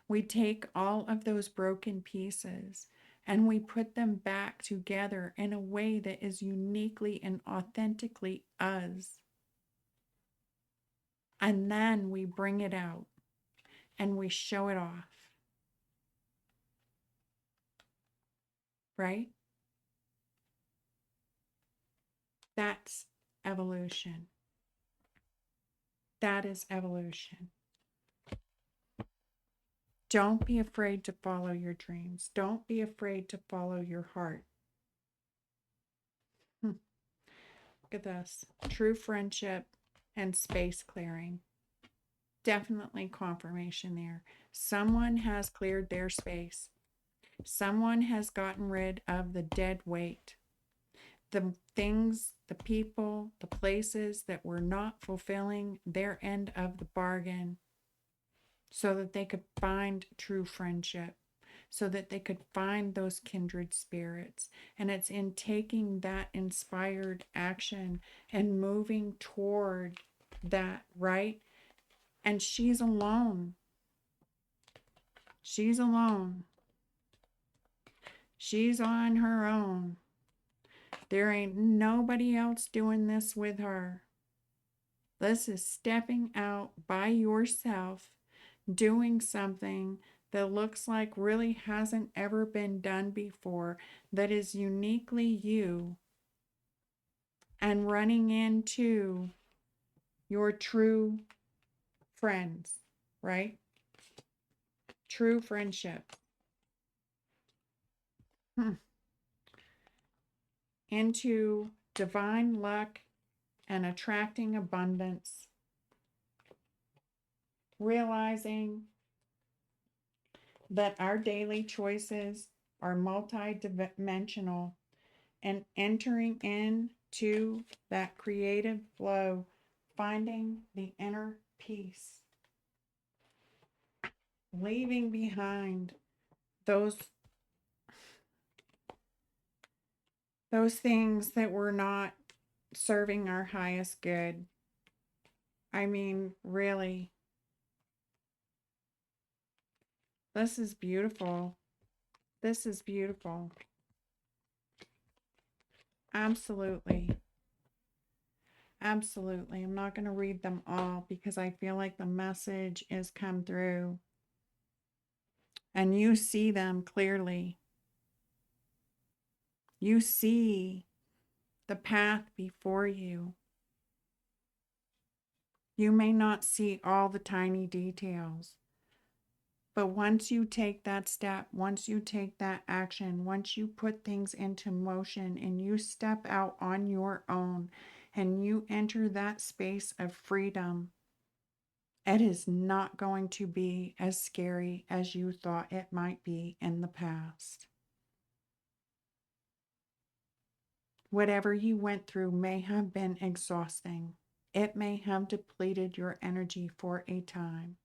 We take all of those broken pieces and we put them back together in a way that is uniquely and authentically us. And then we bring it out and we show it off. Right? That's evolution. That is evolution. Don't be afraid to follow your dreams. Don't be afraid to follow your heart. Look at this. True friendship and space clearing. Definitely confirmation there. Someone has cleared their space. Someone has gotten rid of the dead weight. The things, the people, the places that were not fulfilling their end of the bargain so that they could find true friendship, so that they could find those kindred spirits. And it's in taking that inspired action and moving toward that, right? And she's alone. She's alone. She's on her own. There ain't nobody else doing this with her. This is stepping out by yourself, doing something that looks like really hasn't ever been done before, that is uniquely you, and running into your true friends, right? True friendship. Into divine luck and attracting abundance. Realizing that our daily choices are multidimensional and entering into that creative flow, finding the inner peace, leaving behind those things that were not serving our highest good. I mean, really, this is beautiful. This is beautiful. Absolutely. Absolutely. I'm not going to read them all because I feel like the message is come through and you see them clearly. You see the path before you. You may not see all the tiny details, but once you take that step, once you take that action, once you put things into motion and you step out on your own and you enter that space of freedom, it is not going to be as scary as you thought it might be in the past. Whatever you went through may have been exhausting. It may have depleted your energy for a time,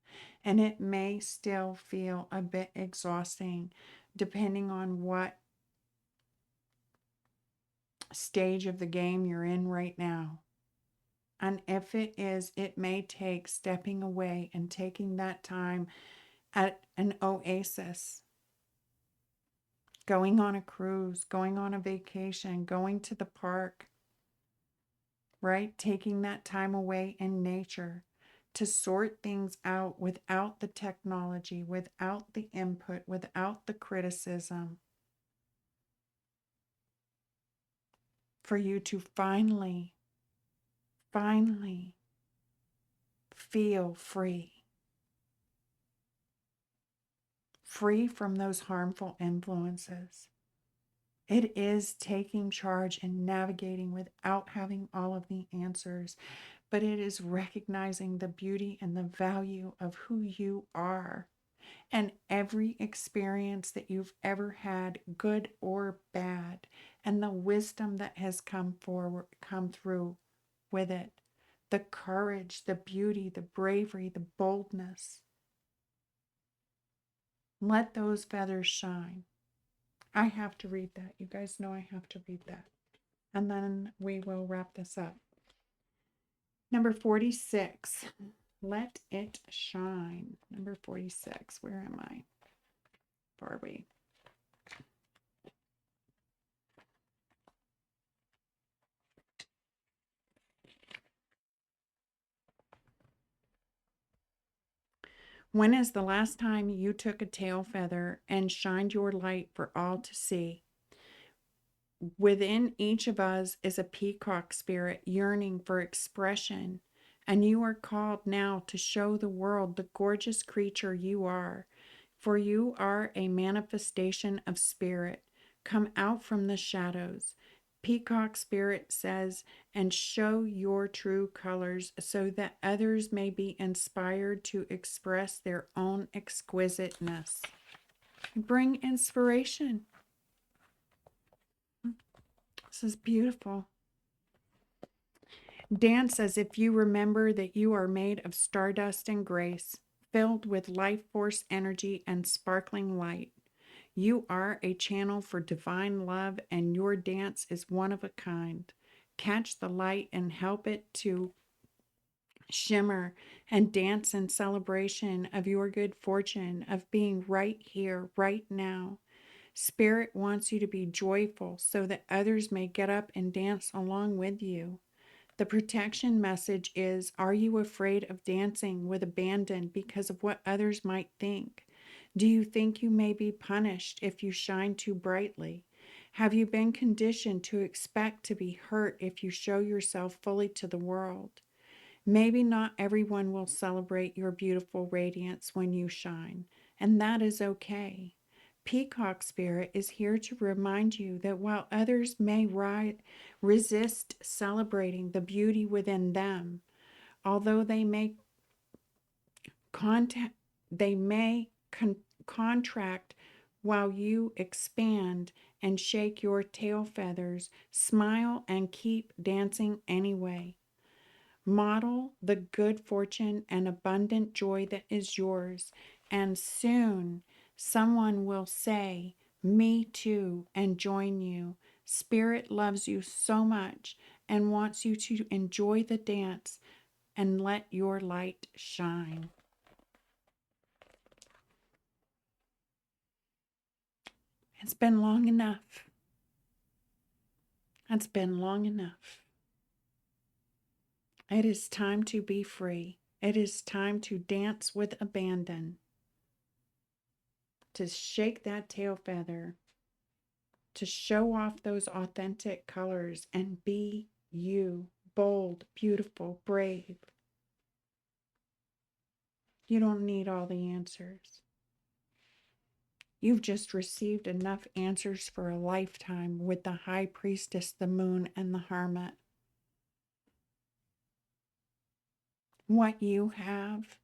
and it may still feel a bit exhausting depending on what stage of the game you're in right now. And if it is, it may take stepping away and taking that time at an oasis, going on a cruise, going on a vacation, going to the park, right? Taking that time away in nature to sort things out without the technology, without the input, without the criticism, for you to finally feel free. Free from those harmful influences. It is taking charge and navigating without having all of the answers, but it is recognizing the beauty and the value of who you are. And every experience that you've ever had, good or bad, and the wisdom that has come through with it, the courage, the beauty, the bravery, the boldness. Let those feathers shine. I have to read that. You guys know I have to read that. And then we will wrap this up. Number 46. Let it shine. Number 46. Where am I? Where are we? When is the last time you took a tail feather and shined your light for all to see? Within each of us is a peacock spirit yearning for expression, and you are called now to show the world the gorgeous creature you are, for you are a manifestation of spirit. Come out from the shadows. Peacock spirit says, and show your true colors so that others may be inspired to express their own exquisiteness. Bring inspiration. This is beautiful. Dance as if you remember that you are made of stardust and grace, filled with life force energy and sparkling light. You are a channel for divine love, and your dance is one of a kind. Catch the light and help it to shimmer and dance in celebration of your good fortune of being right here, right now. Spirit wants you to be joyful so that others may get up and dance along with you. The protection message is, are you afraid of dancing with abandon because of what others might think? Do you think you may be punished if you shine too brightly? Have you been conditioned to expect to be hurt if you show yourself fully to the world? Maybe not everyone will celebrate your beautiful radiance when you shine, and that is okay. Peacock Spirit is here to remind you that while others may resist celebrating the beauty within them, although they may contract while you expand and shake your tail feathers, smile and keep dancing anyway. Model the good fortune and abundant joy that is yours, and soon someone will say, "Me too," and join you. Spirit loves you so much and wants you to enjoy the dance and let your light shine. It's been long enough. It's been long enough. It is time to be free. It is time to dance with abandon, to shake that tail feather, to show off those authentic colors and be you, bold, beautiful, brave. You don't need all the answers. You've just received enough answers for a lifetime with the high priestess, the moon, and the hermit. What you have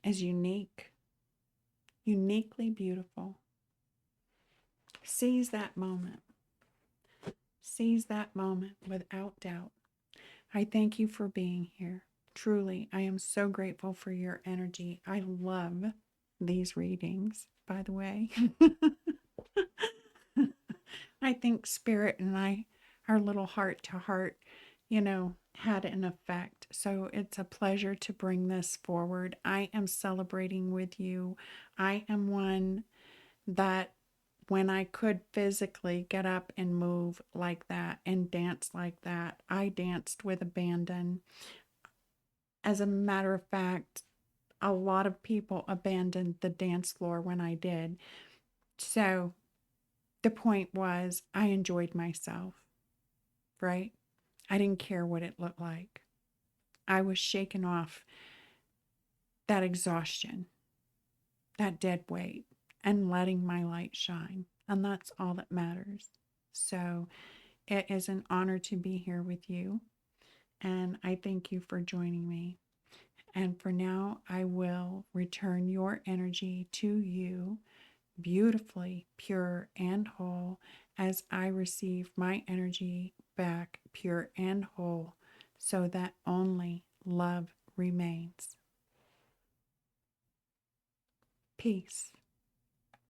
is unique, uniquely beautiful. Seize that moment. Seize that moment without doubt. I thank you for being here. Truly, I am so grateful for your energy. I love these readings, by the way. I think Spirit and I, our little heart to heart, had an effect. So it's a pleasure to bring this forward. I am celebrating with you. I am one that when I could physically get up and move like that and dance like that, I danced with abandon. As a matter of fact, a lot of people abandoned the dance floor when I did. So the point was, I enjoyed myself, right? I didn't care what it looked like. I was shaking off that exhaustion, that dead weight, and letting my light shine. And that's all that matters. So it is an honor to be here with you. And I thank you for joining me. And for now, I will return your energy to you, beautifully pure and whole, as I receive my energy back pure and whole, so that only love remains. Peace.